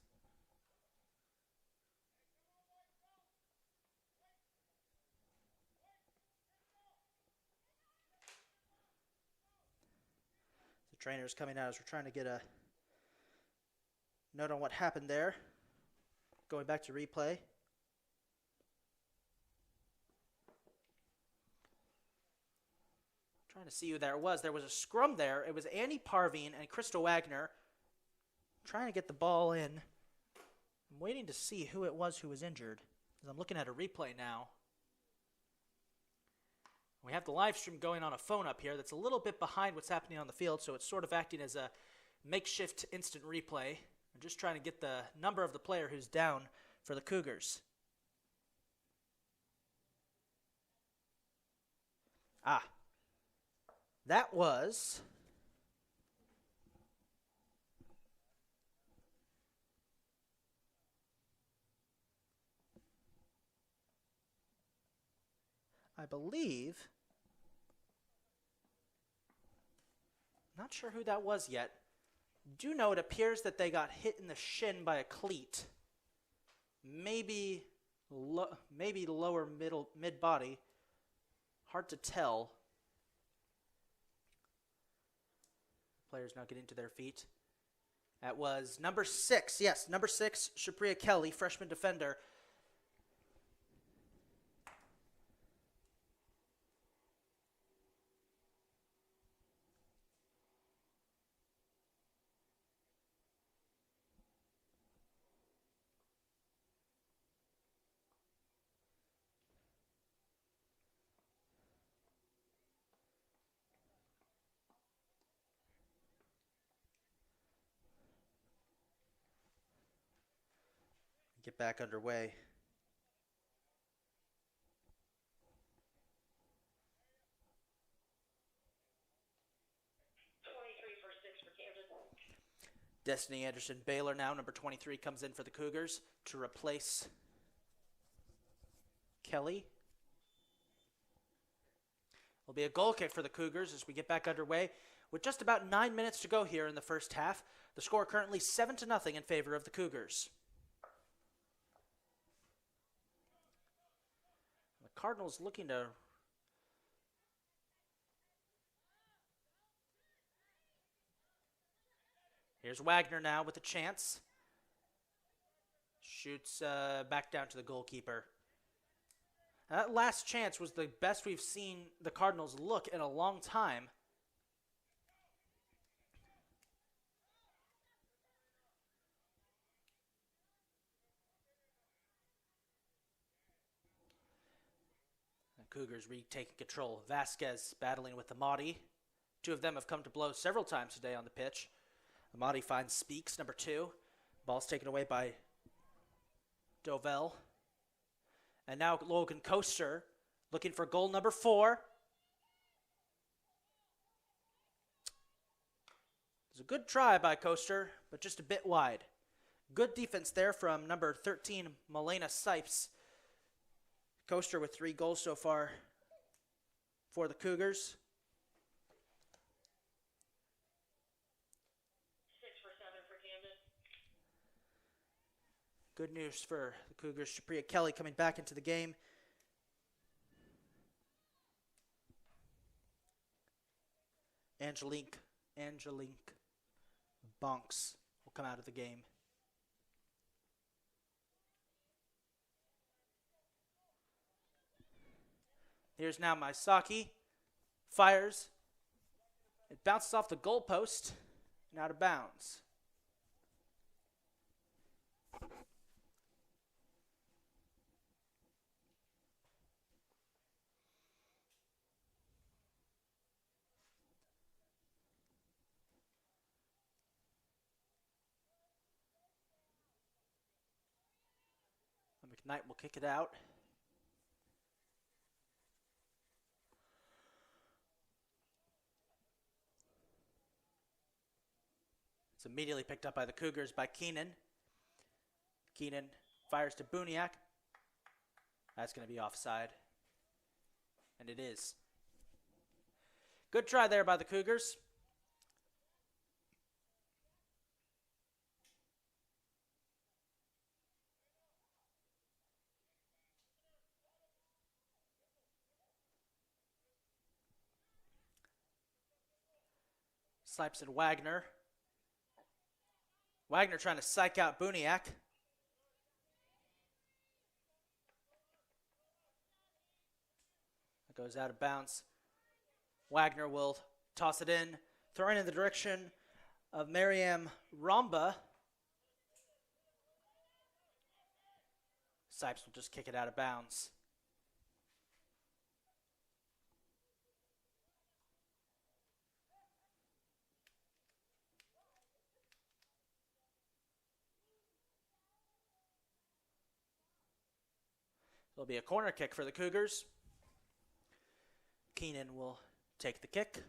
The trainer's coming out as we're trying to get a note on what happened there. Going back to replay. Trying to see who there was. There was a scrum there. It was Annie Parveen and Krista Wagner trying to get the ball in. I'm waiting to see who it was who was injured, because I'm looking at a replay now. We have the live stream going on a phone up here that's a little bit behind what's happening on the field, so it's sort of acting as a makeshift instant replay. I'm just trying to get the number of the player who's down for the Cougars. That was I believe, not sure who that was yet. Do know it appears that they got hit in the shin by a cleat. Maybe lower mid body. Hard to tell. Players now getting to their feet. That was number 6. Yes, number 6, Shapria Kelly, freshman defender. Get back underway. Destiny Anderson Baylor now, number 23, comes in for the Cougars to replace Kelly. Will be a goal kick for the Cougars as we get back underway with just about 9 minutes to go here in the first half. The score currently 7-0 in favor of the Cougars. The Cardinals looking to Here's Wagner now with a chance. Shoots back down to the goalkeeper. That last chance was the best we've seen the Cardinals look in a long time. The Cougars retaking control. Vasquez battling with Amati. Two of them have come to blows several times today on the pitch. Amati finds Speaks, number 2. Ball's taken away by Dovell. And now Logan Coaster looking for goal number 4. It's a good try by Coaster, but just a bit wide. Good defense there from number 13, Milena Sipes. Coaster with 3 goals so far for the Cougars. 6 for 7 for Camden. Good news for the Cougars. Shapria Kelly coming back into the game. Angelique Bonks will come out of the game. Here's now Maisaki. Fires. It bounces off the goalpost and out of bounds. McKnight will kick it out. It's immediately picked up by the Cougars by Keenan. Keenan fires to Buniak. That's going to be offside. And it is. Good try there by the Cougars. Sipes and Wagner. Wagner trying to psych out Buniak. That goes out of bounds. Wagner will toss it in, throw it in the direction of Mariam Romba. Sipes will just kick it out of bounds. There'll be a corner kick for the Cougars. Keenan will take the kick.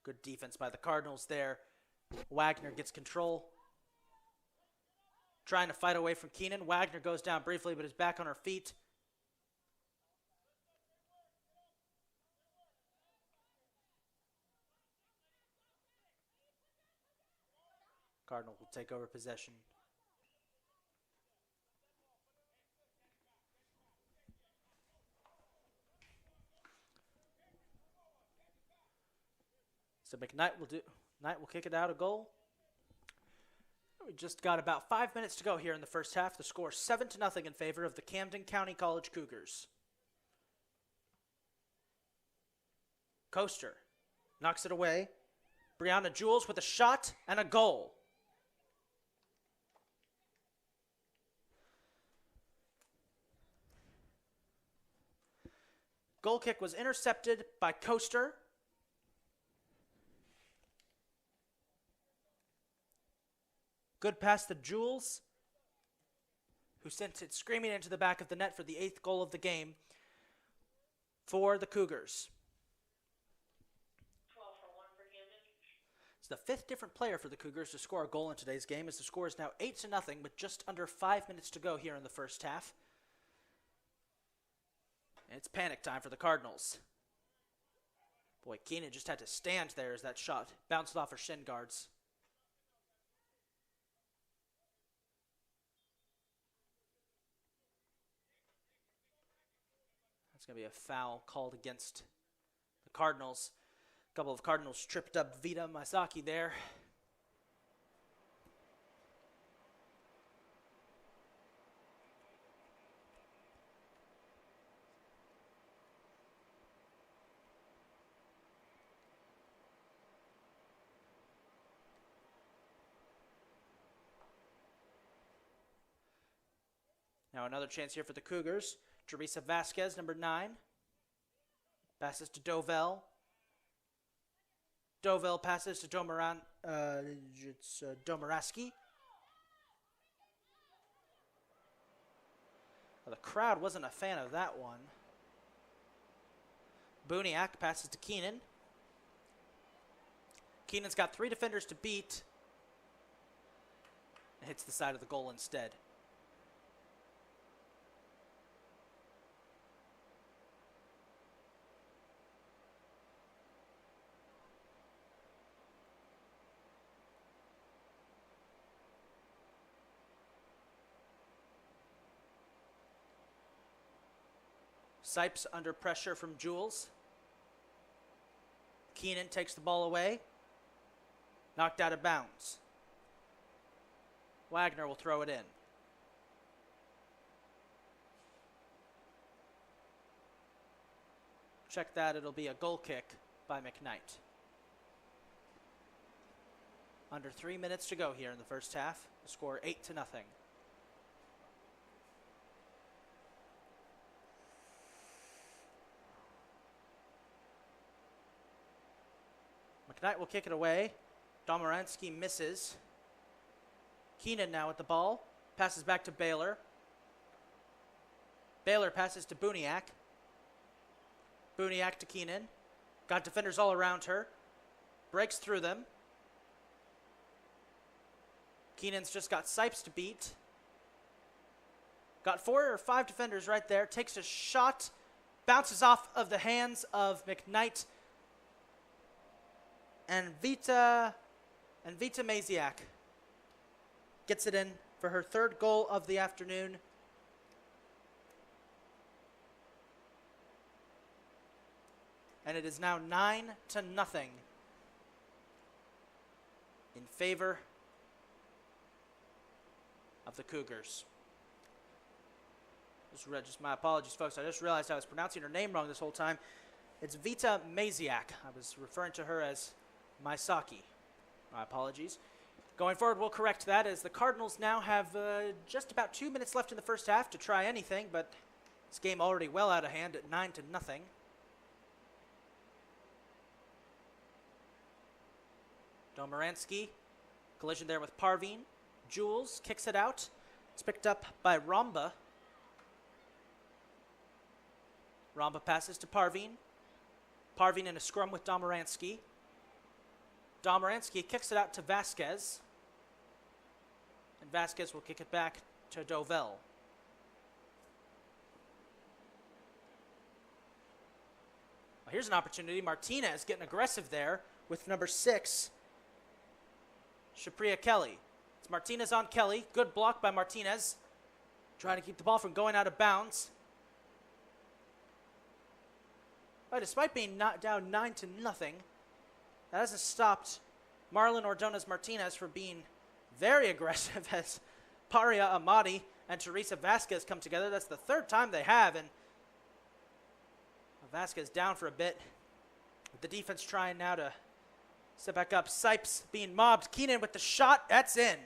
Good defense by the Cardinals there. Wagner gets control. Trying to fight away from Keenan. Wagner goes down briefly, but is back on her feet. Cardinal will take over possession. So McKnight will kick it out a goal. We just got about 5 minutes to go here in the first half. The score 7-0 in favor of the Camden County College Cougars. Coaster knocks it away. Brianna Jules with a shot and a goal. Goal kick was intercepted by Coaster. Good pass to Jules, who sent it screaming into the back of the net for the 8th goal of the game for the Cougars. 12 for 1 for Camden. It's the 5th different player for the Cougars to score a goal in today's game, as the score is now 8-0 with just under 5 minutes to go here in the first half. And it's panic time for the Cardinals. Boy, Keenan just had to stand there as that shot bounced off her shin guards. That's going to be a foul called against the Cardinals. A couple of Cardinals tripped up Vita Masaki there. Now another chance here for the Cougars. Teresa Vasquez, number 9. Passes to Dovell. Dovell passes to Domaraski. Well, the crowd wasn't a fan of that one. Buniak passes to Keenan. Keenan's got 3 defenders to beat. And hits the side of the goal instead. Sipes under pressure from Jules. Keenan takes the ball away. Knocked out of bounds. Wagner will throw it in. Check that, it'll be a goal kick by McKnight. Under 3 minutes to go here in the first half. The score 8-0. McKnight will kick it away. Domaransky misses. Keenan now with the ball. Passes back to Baylor. Baylor passes to Buniak. Buniak to Keenan. Got defenders all around her. Breaks through them. Keenan's just got Sipes to beat. Got 4 or 5 defenders right there. Takes a shot. Bounces off of the hands of McKnight. And Vita Maziak gets it in for her 3rd goal of the afternoon. And it is now 9-0 in favor of the Cougars. Just my apologies, folks. I just realized I was pronouncing her name wrong this whole time. It's Vita Maziak. I was referring to her as Maisaki. My apologies. Going forward, we'll correct that as the Cardinals now have just about 2 minutes left in the first half to try anything, but this game already well out of hand at 9-0. Domaransky, collision there with Parveen. Jules kicks it out. It's picked up by Ramba. Ramba passes to Parveen. Parveen in a scrum with Domaransky. Domaransky kicks it out to Vasquez. And Vasquez will kick it back to Dovell. Well, here's an opportunity. Martinez getting aggressive there with number 6, Shapriya Kelly. It's Martinez on Kelly. Good block by Martinez. Trying to keep the ball from going out of bounds. But despite being down 9-0, that hasn't stopped Marlon Ordonez Martinez from being very aggressive as Paria Amati and Teresa Vasquez come together. That's the 3rd time they have, and Vasquez down for a bit. With the defense trying now to step back up. Sipes being mobbed. Keenan with the shot. That's in.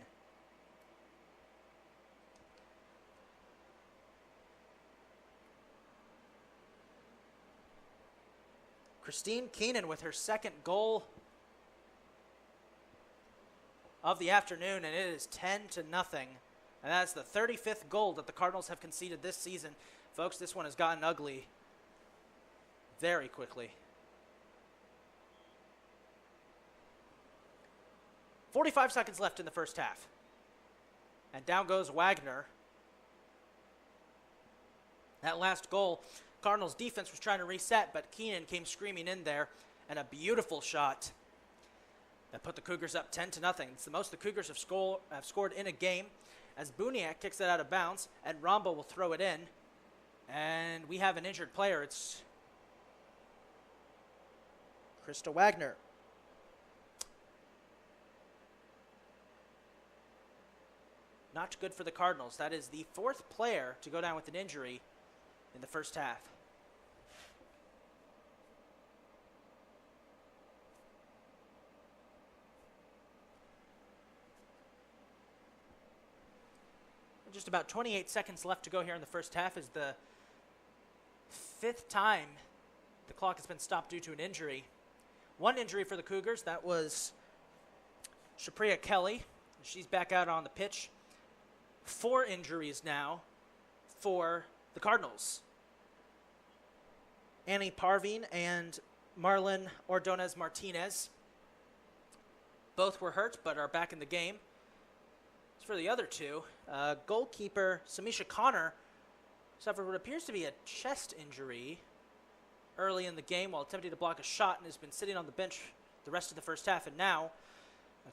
Christine Keenan with her second goal of the afternoon, and it is 10-0. And that's the 35th goal that the Cardinals have conceded this season. Folks, this one has gotten ugly very quickly. 45 seconds left in the first half. And down goes Wagner. That last goal, Cardinals defense was trying to reset, but Keenan came screaming in there, and a beautiful shot that put the Cougars up 10-0. It's the most the Cougars have scored in a game, as Buniak kicks it out of bounds, and Romba will throw it in. And we have an injured player. It's Krista Wagner. Not good for the Cardinals. That is the fourth player to go down with an injury in the first half. Just about 28 seconds left to go here in the first half is the fifth time the clock has been stopped due to an injury. One injury for the Cougars, that was Shapriya Kelly. She's back out on the pitch. 4 injuries now for the Cardinals. Annie Parveen and Marlon Ordonez Martinez both were hurt but are back in the game. As for the other two, goalkeeper Samisha Connor suffered what appears to be a chest injury early in the game while attempting to block a shot and has been sitting on the bench the rest of the first half. And now,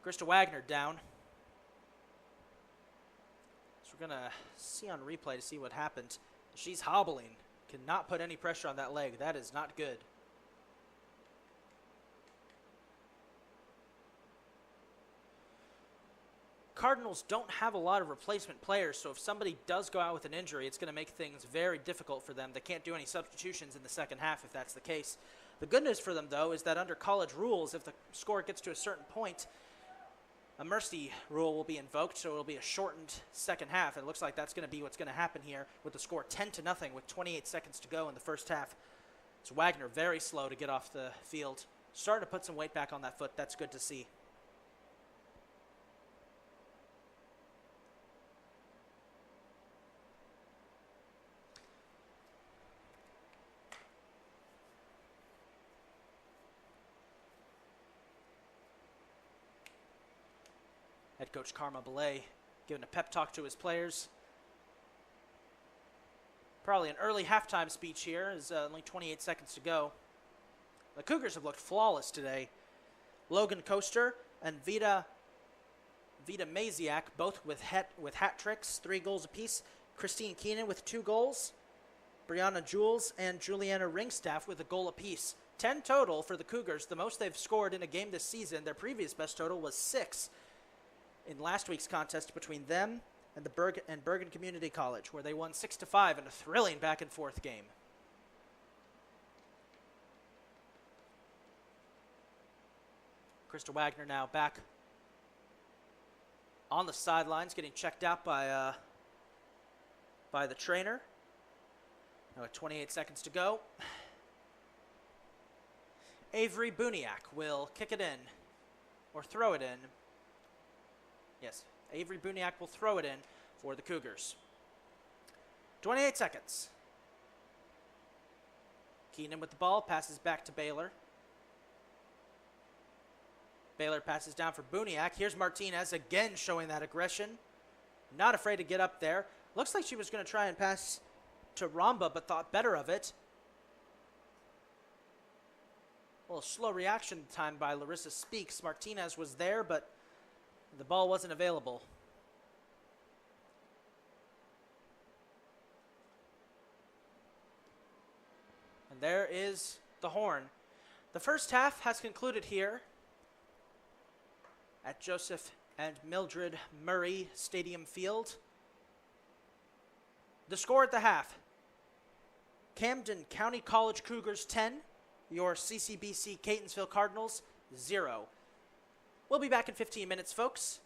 Krista Wagner down. So we're going to see on replay to see what happened. She's hobbling. Cannot put any pressure on that leg. That is not good. Cardinals don't have a lot of replacement players, so if somebody does go out with an injury, it's going to make things very difficult for them. They can't do any substitutions in the second half if that's the case. The good news for them, though, is that under college rules, if the score gets to a certain point, a mercy rule will be invoked, so it'll be a shortened second half. And it looks like that's going to be what's going to happen here with the score 10-0 with 28 seconds to go in the first half. It's Wagner very slow to get off the field. Starting to put some weight back on that foot. That's good to see. Head coach Karma Belay giving a pep talk to his players. Probably an early halftime speech here. Is only 28 seconds to go. The Cougars have looked flawless today. Logan Coaster and Vita Maziak both with hat tricks, 3 goals apiece. Christine Keenan with 2 goals. Brianna Jules and Juliana Ringstaff with a goal apiece. 10 total for the Cougars, the most they've scored in a game this season. Their previous best total was 6 in last week's contest between them and the Bergen Community College, where they won 6-5 in a thrilling back-and-forth game. Krista Wagner now back on the sidelines, getting checked out by the trainer. Now with 28 seconds to go. Avery Buniak will kick it in, or throw it in. Yes, Avery Buniak will throw it in for the Cougars. 28 seconds. Keenan with the ball, passes back to Baylor. Baylor passes down for Buniak. Here's Martinez again showing that aggression. Not afraid to get up there. Looks like she was going to try and pass to Romba, but thought better of it. A little slow reaction time by Larissa Speaks. Martinez was there, but the ball wasn't available. And there is the horn. The first half has concluded here at Joseph and Mildred Murray Stadium Field. The score at the half: Camden County College Cougars 10, your CCBC Catonsville Cardinals 0. We'll be back in 15 minutes, folks.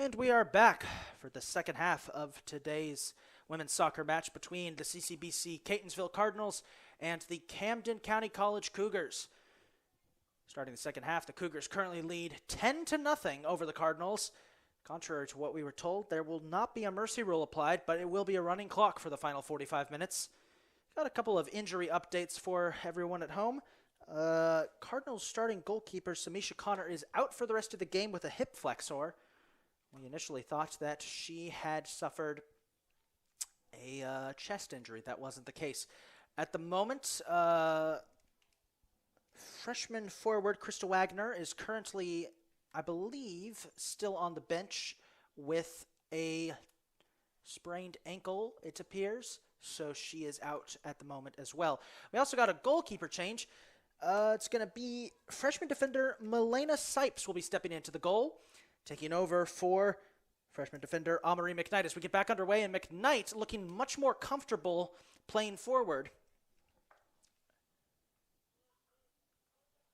And we are back for the second half of today's women's soccer match between the CCBC Catonsville Cardinals and the Camden County College Cougars. Starting the second half, the Cougars currently lead 10-0 over the Cardinals. Contrary to what we were told, there will not be a mercy rule applied, but it will be a running clock for the final 45 minutes. Got a couple of injury updates for everyone at home. Cardinals starting goalkeeper Samisha Connor is out for the rest of the game with a hip flexor. We initially thought that she had suffered a chest injury. That wasn't the case. At the moment, freshman forward Krista Wagner is currently, I believe, still on the bench with a sprained ankle, it appears. So she is out at the moment as well. We also got a goalkeeper change. It's going to be freshman defender Milena Sipes will be stepping into the goal, taking over for freshman defender Amari McKnight as we get back underway, and McKnight looking much more comfortable playing forward.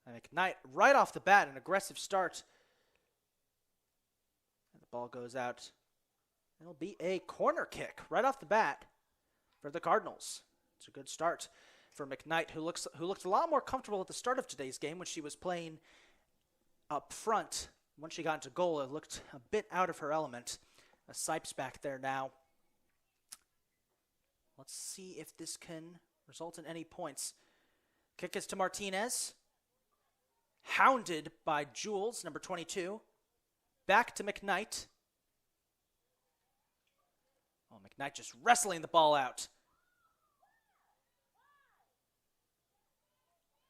And McKnight right off the bat, an aggressive start. And the ball goes out. It'll be a corner kick right off the bat for the Cardinals. It's a good start for McKnight, who looked a lot more comfortable at the start of today's game when she was playing up front. Once she got into goal, it looked a bit out of her element. Sipes back there now. Let's see if this can result in any points. Kick is to Martinez. Hounded by Jules, number 22. Back to McKnight. Oh, McKnight just wrestling the ball out.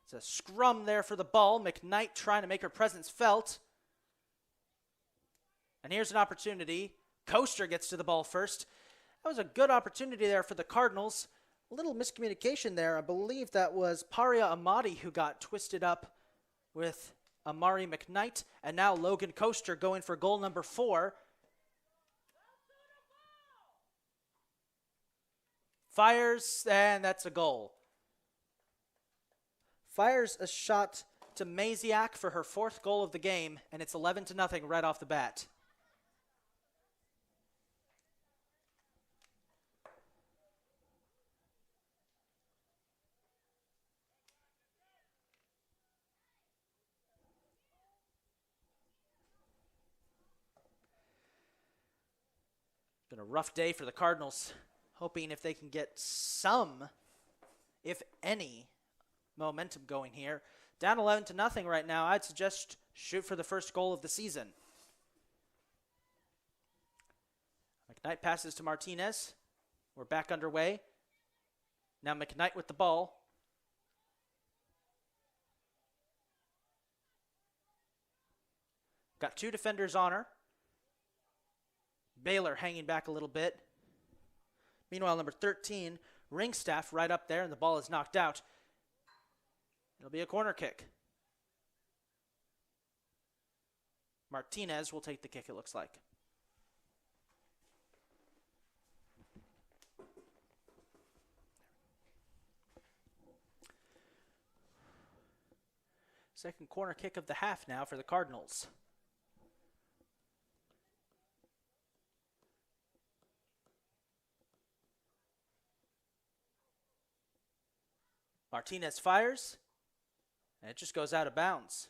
It's a scrum there for the ball. McKnight trying to make her presence felt. And here's an opportunity. Coaster gets to the ball first. That was a good opportunity there for the Cardinals. A little miscommunication there. I believe that was Paria Amati who got twisted up with Amari McKnight. And now Logan Coaster going for goal number 4. Fires, and that's a goal. Fires a shot to Maziak for her 4th goal of the game, and it's 11-0 right off the bat. Been a rough day for the Cardinals, hoping if they can get some, if any, momentum going here. Down 11-0 right now. I'd suggest shoot for the first goal of the season. McKnight passes to Martinez. We're back underway. Now McKnight with the ball. Got 2 defenders on her. Baylor hanging back a little bit. Meanwhile, number 13, Ringstaff right up there, and the ball is knocked out. It'll be a corner kick. Martinez will take the kick, it looks like. Second corner kick of the half now for the Cardinals. Martinez fires, and it just goes out of bounds.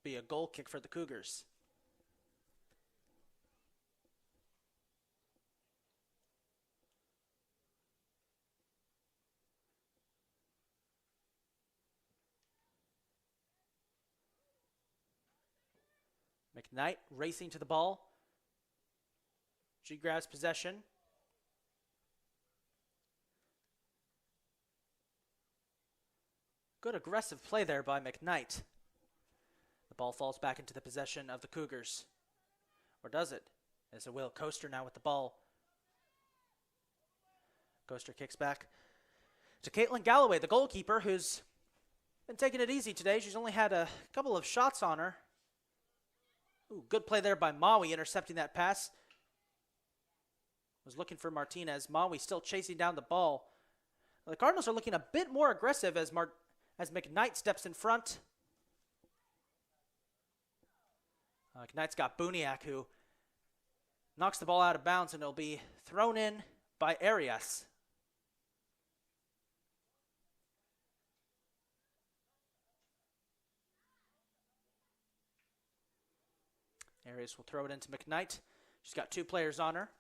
Be a goal kick for the Cougars. McKnight racing to the ball. She grabs possession. Good aggressive play there by McKnight. The ball falls back into the possession of the Cougars. Or does it? As it will. Coaster now with the ball. Coaster kicks back to Caitlin Galloway, the goalkeeper, who's been taking it easy today. She's only had a couple of shots on her. Ooh, good play there by Maui, intercepting that pass. Was looking for Martinez. Maui still chasing down the ball. The Cardinals are looking a bit more aggressive as McKnight steps in front. McKnight's got Buniak, who Knocks the ball out of bounds, and it'll be thrown in by Arias. Arias will throw it into McKnight. She's got 2 players on her.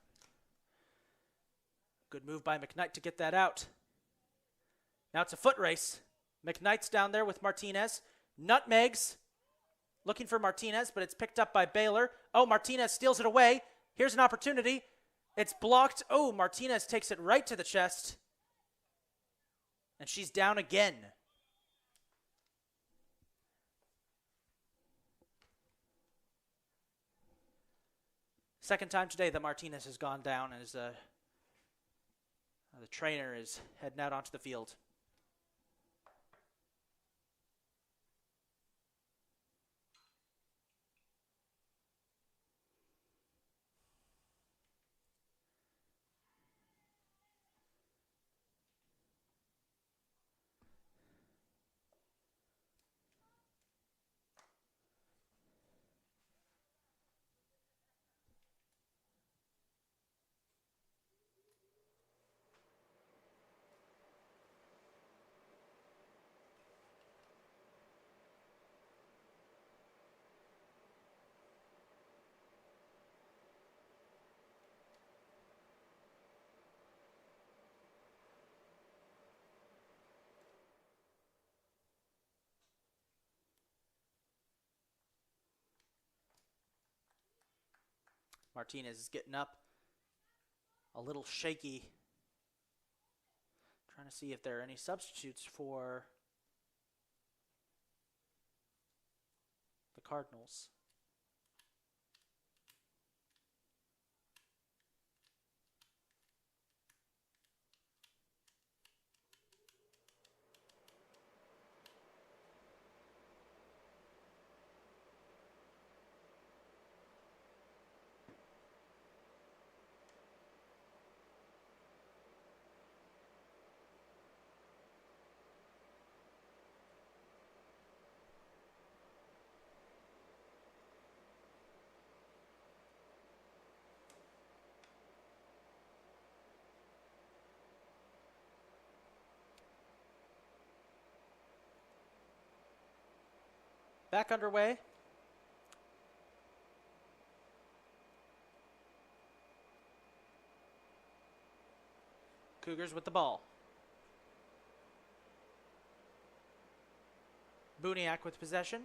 Good move by McKnight to get that out. Now it's a foot race. McKnight's down there with Martinez. Nutmegs looking for Martinez, but it's picked up by Baylor. Oh, Martinez steals it away. Here's an opportunity. It's blocked. Oh, Martinez takes it right to the chest. And she's down again. Second time today that Martinez has gone down as the trainer is heading out onto the field. Martinez is getting up, a little shaky. Trying to see if there are any substitutes for the Cardinals. Back underway. Cougars with the ball. Buniak with possession.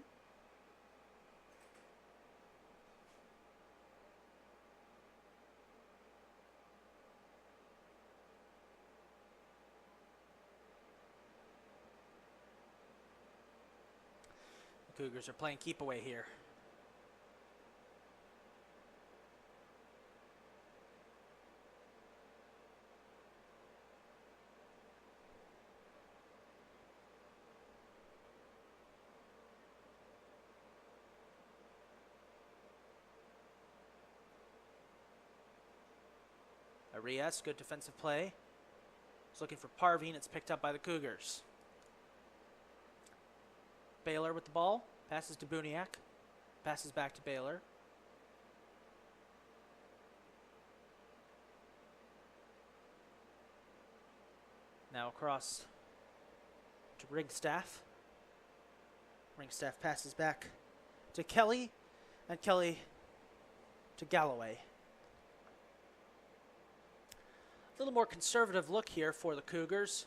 The Cougars are playing keep away here. Arias, good defensive play. He's looking for Parveen. It's picked up by the Cougars. Baylor with the ball. Passes to Buniak. Passes back to Baylor. Now across to Ringstaff. Ringstaff passes back to Kelly. And Kelly to Galloway. A little more conservative look here for the Cougars.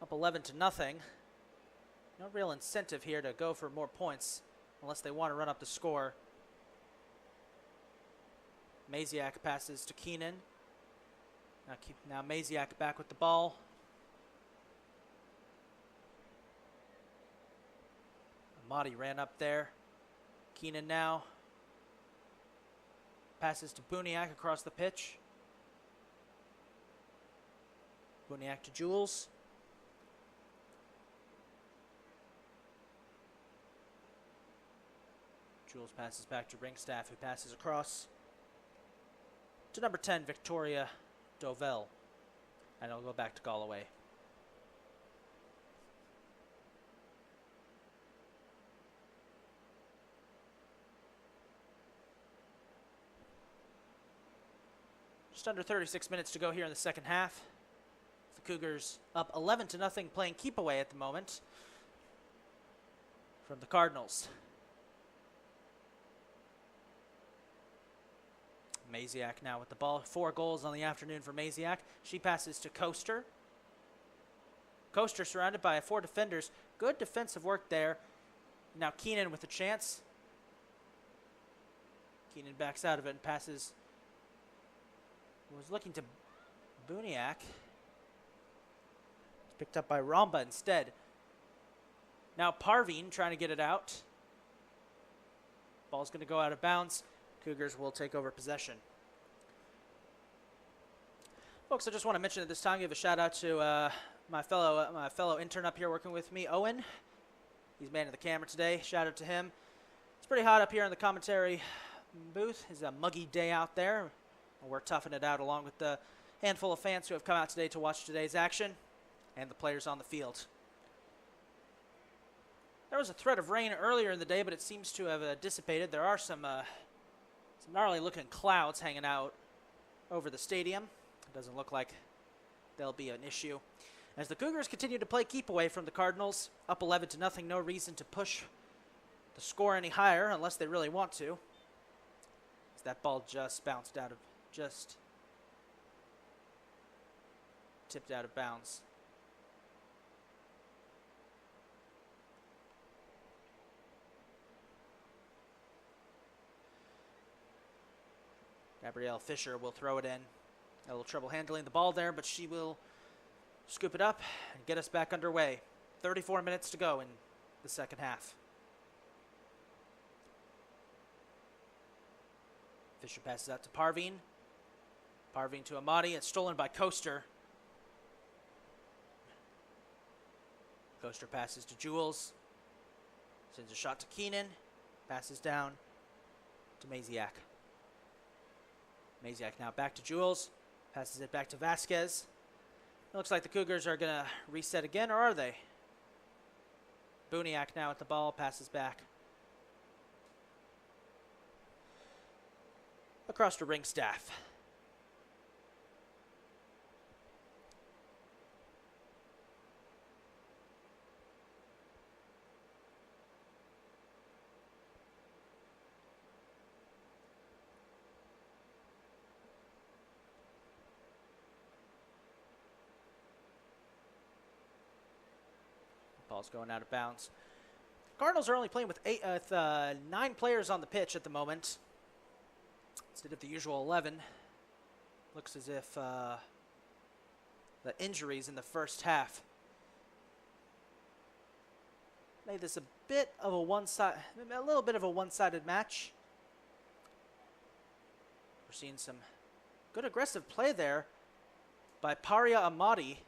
Up 11-0. No real incentive here to go for more points unless they want to run up the score. Maziak passes to Keenan. Now Maziak back with the ball. Amati ran up there. Keenan now passes to Buniak across the pitch. Buniak to Jules. Jules passes back to Ringstaff, who passes across to number 10, Victoria Dovell. And it'll go back to Galloway. Just under 36 minutes to go here in the second half. The Cougars up 11-0, playing keep away at the moment from the Cardinals. Maziak now with the ball. 4 goals on the afternoon for Maziak. She passes to Coaster. Coaster surrounded by 4 defenders. Good defensive work there. Now Keenan with a chance. Keenan backs out of it and passes. Was looking to Buniak. It's picked up by Ramba instead. Now Parveen trying to get it out. Ball's going to go out of bounds. Cougars will take over possession. Folks, I just want to mention at this time, give a shout out to my fellow intern up here working with me, Owen. He's manning the camera today. Shout out to him. It's pretty hot up here in the commentary booth. It's a muggy day out there. We're toughing it out along with the handful of fans who have come out today to watch today's action and the players on the field. There was a threat of rain earlier in the day, but it seems to have dissipated. There are some gnarly looking clouds hanging out over the stadium. It doesn't look like there'll be an issue. As the Cougars continue to play keep away from the Cardinals, up 11-0, no reason to push the score any higher unless they really want to. As that ball just bounced out of, just tipped out of bounds. Gabrielle Fisher will throw it in. A little trouble handling the ball there, but she will scoop it up and get us back underway. 34 minutes to go in the second half. Fisher passes out to Parveen. Parveen to Amadi. It's stolen by Coaster. Coaster passes to Jules. Sends a shot to Keenan. Passes down to Maziak. Maziak now back to Jules. Passes it back to Vasquez. It looks like the Cougars are going to reset again, or are they? Buniak now at the ball. Passes back across to Ringstaff. Ball's going out of bounds. Cardinals are only playing with 9 players on the pitch at the moment, instead of the usual 11. Looks as if the injuries in the first half made this a little bit of a one-sided match. We're seeing some good aggressive play there by Paria Amadi.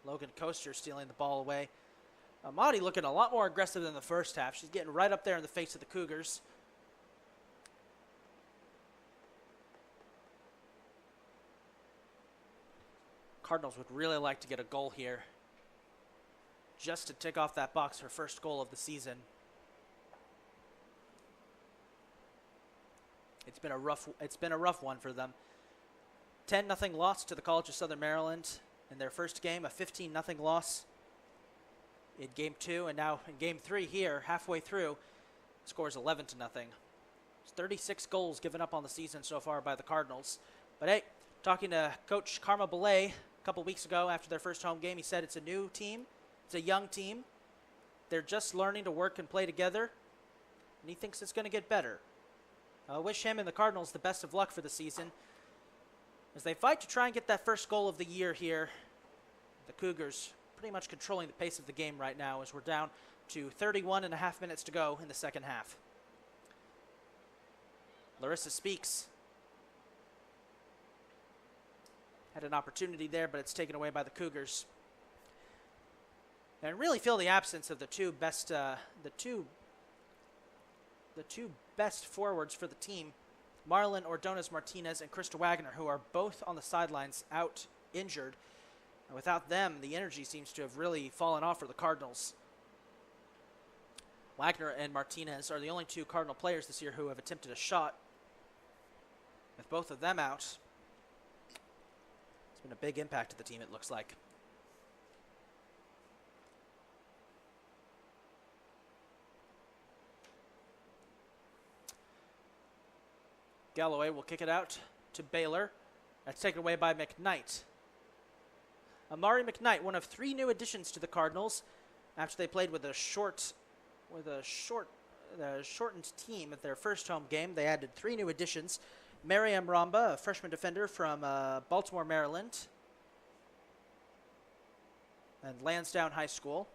Logan Coaster stealing the ball away. Amadi looking a lot more aggressive than the first half. She's getting right up there in the face of the Cougars. Cardinals would really like to get a goal here, just to tick off that box for first goal of the season. It's been a rough one for them. 10-0 loss to the College of Southern Maryland in their first game, a 15-0 loss in Game 2, and now in Game 3 here, halfway through, scores 11-0. It's 36 goals given up on the season so far by the Cardinals. But hey, talking to Coach Karma Belay a couple weeks ago after their first home game, he said it's a new team, it's a young team. They're just learning to work and play together, and he thinks it's going to get better. I wish him and the Cardinals the best of luck for the season as they fight to try and get that first goal of the year here. The Cougars pretty much controlling the pace of the game right now as we're down to 31.5 minutes to go in the second half. Larissa Speaks had an opportunity there, but it's taken away by the Cougars. And I really feel the absence of the two best forwards for the team, Marlon Ordonez Martinez and Krista Wagner, who are both on the sidelines out injured. And without them, the energy seems to have really fallen off for the Cardinals. Wagner and Martinez are the only 2 Cardinal players this year who have attempted a shot. With both of them out, it's been a big impact to the team, it looks like. Galloway will kick it out to Baylor. That's taken away by McKnight. Amari McKnight, one of 3 new additions to the Cardinals after they played with a shortened team at their first home game. They added 3 new additions. Mariam Ramba, a freshman defender from Baltimore, Maryland, and Lansdowne High School.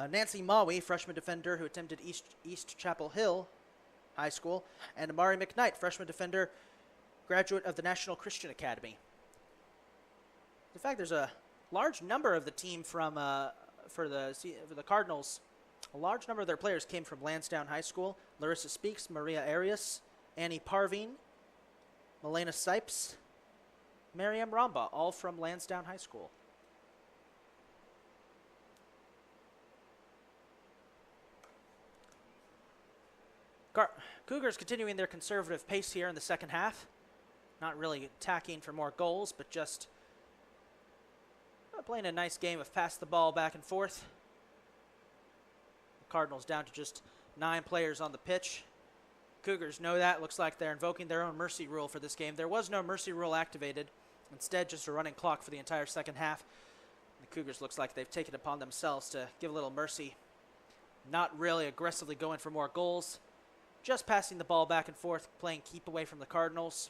Nancy Maui, freshman defender who attended East Chapel Hill High School, and Amari McKnight, freshman defender, graduate of the National Christian Academy. In fact, there's a large number of the team from for the Cardinals. A large number of their players came from Lansdowne High School. Larissa Speaks, Maria Arias, Annie Parveen, Milena Sipes, Mariam Ramba, all from Lansdowne High School. Cougars continuing their conservative pace here in the second half. Not really attacking for more goals, but just playing a nice game of pass the ball back and forth. The Cardinals down to just 9 players on the pitch. Cougars know that. Looks like they're invoking their own mercy rule for this game. There was no mercy rule activated. Instead, just a running clock for the entire second half. The Cougars looks like they've taken it upon themselves to give a little mercy. Not really aggressively going for more goals. Just passing the ball back and forth, playing keep away from the Cardinals.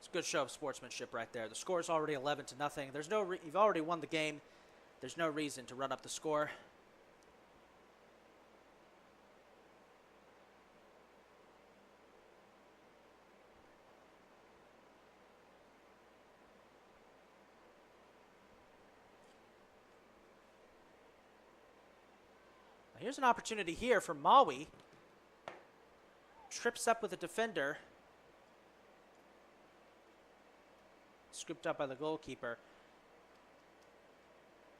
It's a good show of sportsmanship right there. The score is already 11-0. There's no you've already won the game. There's no reason to run up the score. Here's an opportunity here for Maui. Trips up with a defender. Scooped up by the goalkeeper.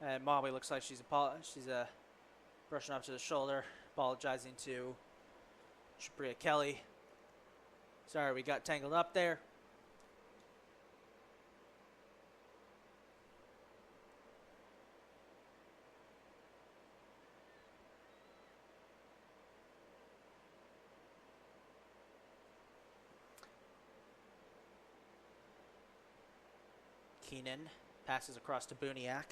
And Maui looks like she's brushing up to the shoulder, apologizing to Shabria Kelly. Sorry, we got tangled up there. Keenan passes across to Buniak.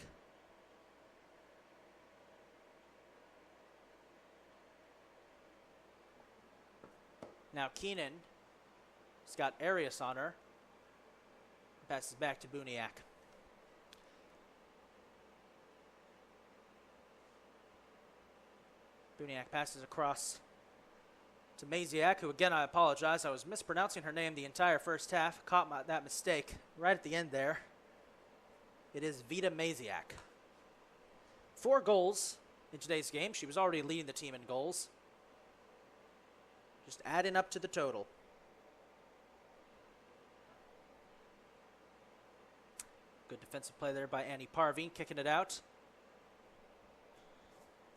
Now Keenan has got Arias on her. Passes back to Buniak. Buniak passes across to Maziak, who again, I apologize. I was mispronouncing her name the entire first half. Caught that mistake right at the end there. It is Vita Maziak. 4 goals in today's game. She was already leading the team in goals. Just adding up to the total. Good defensive play there by Annie Parveen, kicking it out.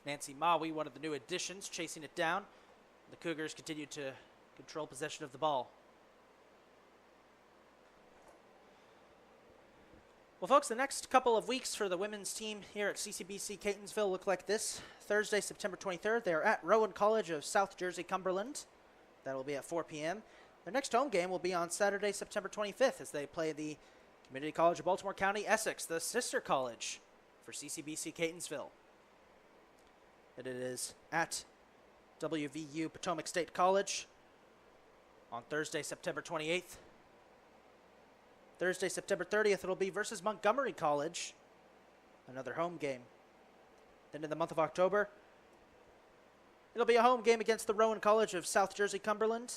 Nancy Maui, one of the new additions, chasing it down. The Cougars continue to control possession of the ball. Well, folks, the next couple of weeks for the women's team here at CCBC Catonsville look like this. Thursday, September 23rd, they are at Rowan College of South Jersey, Cumberland. That will be at 4 p.m. Their next home game will be on Saturday, September 25th, as they play the Community College of Baltimore County, Essex, the sister college for CCBC Catonsville. And it is at WVU Potomac State College on Thursday, September 28th. Thursday, September 30th, it'll be versus Montgomery College, another home game. Then in the month of October, it'll be a home game against the Rowan College of South Jersey, Cumberland,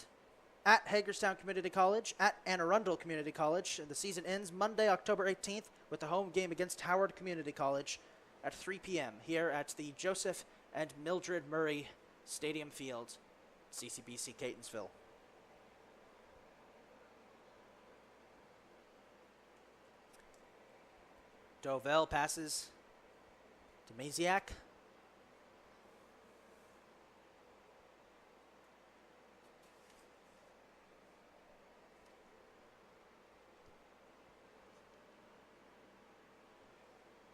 at Hagerstown Community College, at Anne Arundel Community College. And the season ends Monday, October 18th, with a home game against Howard Community College at 3 p.m. here at the Joseph and Mildred Murray Stadium Field, CCBC Catonsville. Dovell passes to Maziak.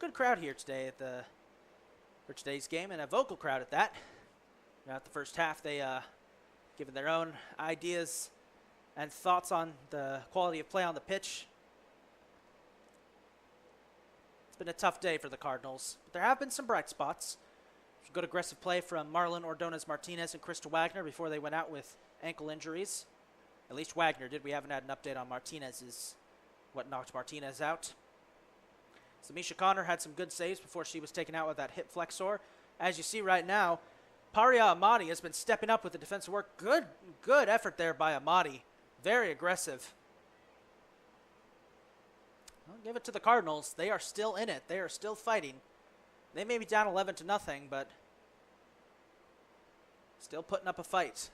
good crowd here today for today's game, and a vocal crowd at that. Throughout the first half, they given their own ideas and thoughts on the quality of play on the pitch. It's been a tough day for the Cardinals, but there have been some bright spots. Good aggressive play from Marlon Ordonez-Martinez and Krista Wagner before they went out with ankle injuries. At least Wagner did. We haven't had an update on Martinez's, what knocked Martinez out. So Misha Connor had some good saves before she was taken out with that hip flexor. As you see right now, Paria Amati has been stepping up with the defensive work. Good effort there by Amati. Very aggressive. I'll give it to the Cardinals. They are still in it. They are still fighting. They may be down 11-0, but still putting up a fight.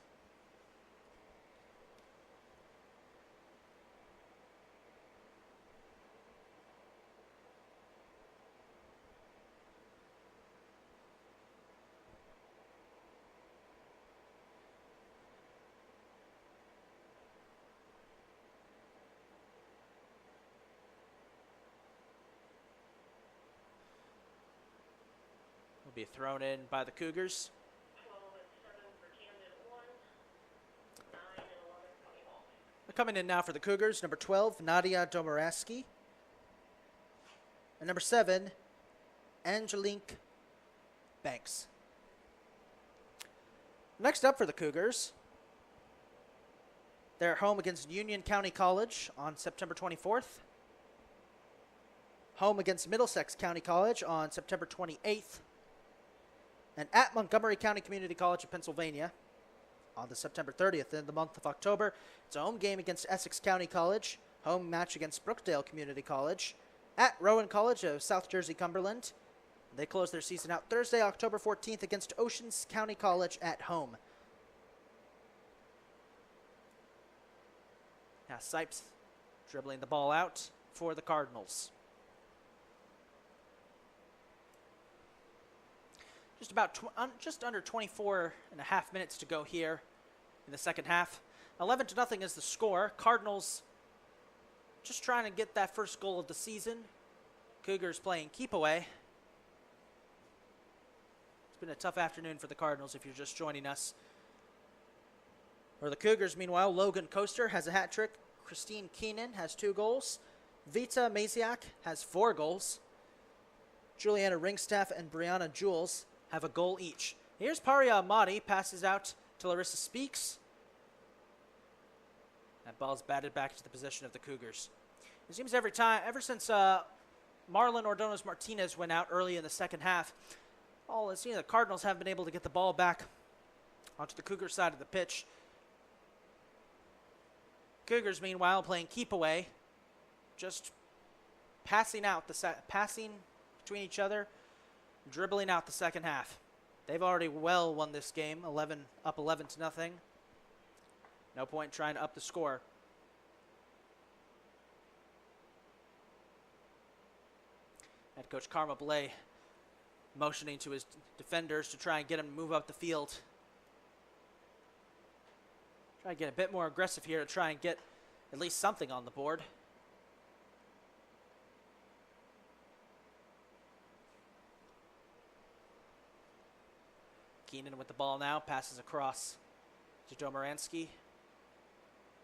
Will be thrown in by the Cougars. 12 and 7 for Camden 1. 9 and 11 coming off. Coming in now for the Cougars, number 12, Nadia Domoraski. And number 7, Angelique Banks. Next up for the Cougars, they're at home against Union County College on September 24th. Home against Middlesex County College on September 28th. And at Montgomery County Community College of Pennsylvania on the September 30th. In the month of October, it's a home game against Essex County College, home match against Brookdale Community College, at Rowan College of South Jersey Cumberland. They close their season out Thursday, October 14th against Oceans County College at home. Now Sipes dribbling the ball out for the Cardinals. Just under 24 and a half minutes to go here in the second half. 11-0 is the score. Cardinals just trying to get that first goal of the season. Cougars playing keep away. It's been a tough afternoon for the Cardinals if you're just joining us. For the Cougars, meanwhile, Logan Coaster has a hat trick. Christine Keenan has 2 goals. Vita Maziak has 4 goals. Juliana Ringstaff and Brianna Jules have a goal each. Here's Paria Amati, passes out to Larissa Speaks. That ball's batted back to the possession of the Cougars. It seems every time, ever since Marlon Ordonez-Martinez went out early in the second half, the Cardinals haven't been able to get the ball back onto the Cougar side of the pitch. Cougars, meanwhile, playing keep away, just passing between each other, dribbling out the second half. They've already well won this game, up 11-0. No point trying to up the score. Head coach Karma Blay motioning to his defenders to try and get him to move up the field. Try and get a bit more aggressive here to try and get at least something on the board. Keenan with the ball now, passes across to Domoransky.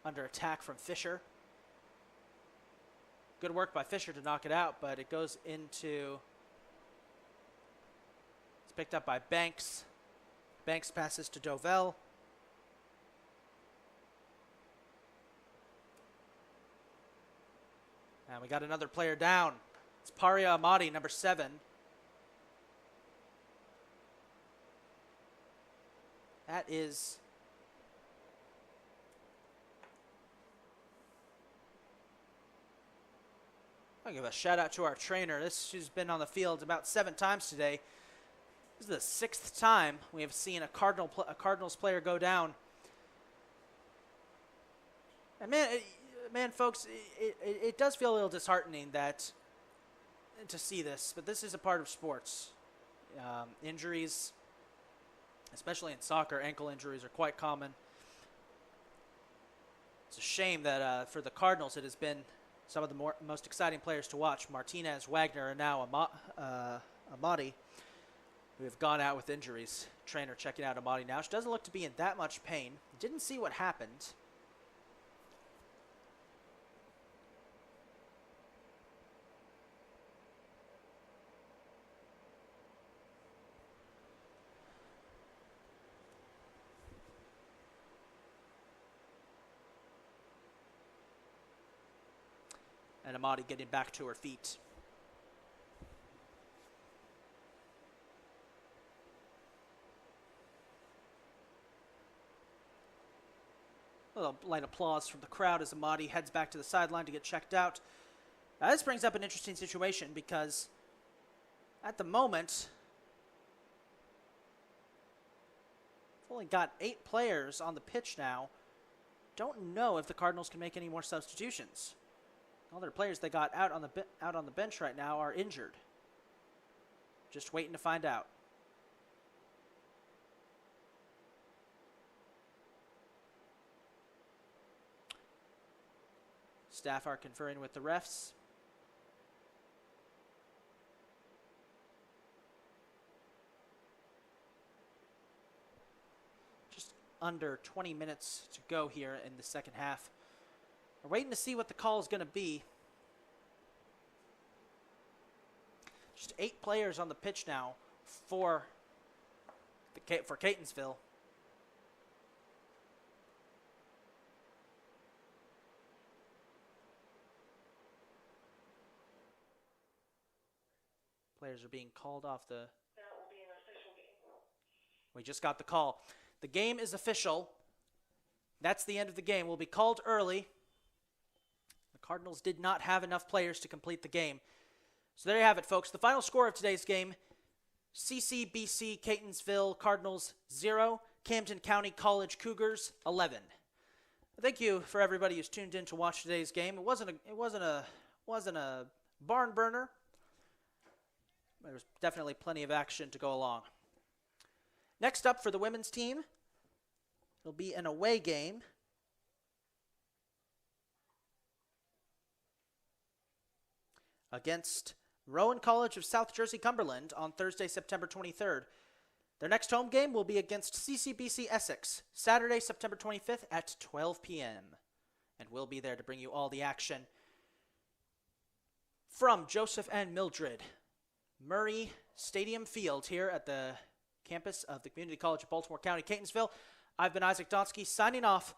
Under attack from Fisher. Good work by Fisher to knock it out, but it goes into... It's picked up by Banks. Banks passes to Dovell. And we got another player down. It's Paria Amati, number 7. That is... I'll give a shout out to our trainer. She's been on the field about 7 times today. This is the 6th time we have seen a Cardinals player go down. And man, folks, it does feel a little disheartening to see this, but this is a part of sports. Injuries, especially in soccer, ankle injuries are quite common. It's a shame that for the Cardinals it has been some of the most exciting players to watch, Martinez, Wagner, and now Amati, who have gone out with injuries. Trainer checking out Amati now. She doesn't look to be in that much pain. Didn't see what happened. And Amati getting back to her feet. A little light applause from the crowd as Amati heads back to the sideline to get checked out. Now, this brings up an interesting situation because at the moment, we've only got 8 players on the pitch now. Don't know if the Cardinals can make any more substitutions. All their players they got out on the bench right now are injured. Just waiting to find out. Staff are conferring with the refs. Just under 20 minutes to go here in the second half. We're waiting to see what the call is going to be. Just 8 players on the pitch now for Catonsville. Players are being called off the... That will be an official game. We just got the call. The game is official. That's the end of the game. We'll be called early. The Cardinals did not have enough players to complete the game. So there you have it, folks. The final score of today's game, CCBC Catonsville Cardinals 0, Camden County College Cougars 11. Thank you for everybody who's tuned in to watch today's game. It wasn't a barn burner. There was definitely plenty of action to go along. Next up for the women's team, it'll be an away game against Rowan College of South Jersey Cumberland on Thursday, September 23rd. Their next home game will be against CCBC Essex, Saturday, September 25th at 12 p.m. And we'll be there to bring you all the action from Joseph and Mildred Murray Stadium Field here at the campus of the Community College of Baltimore County, Catonsville. I've been Isaac Donsky signing off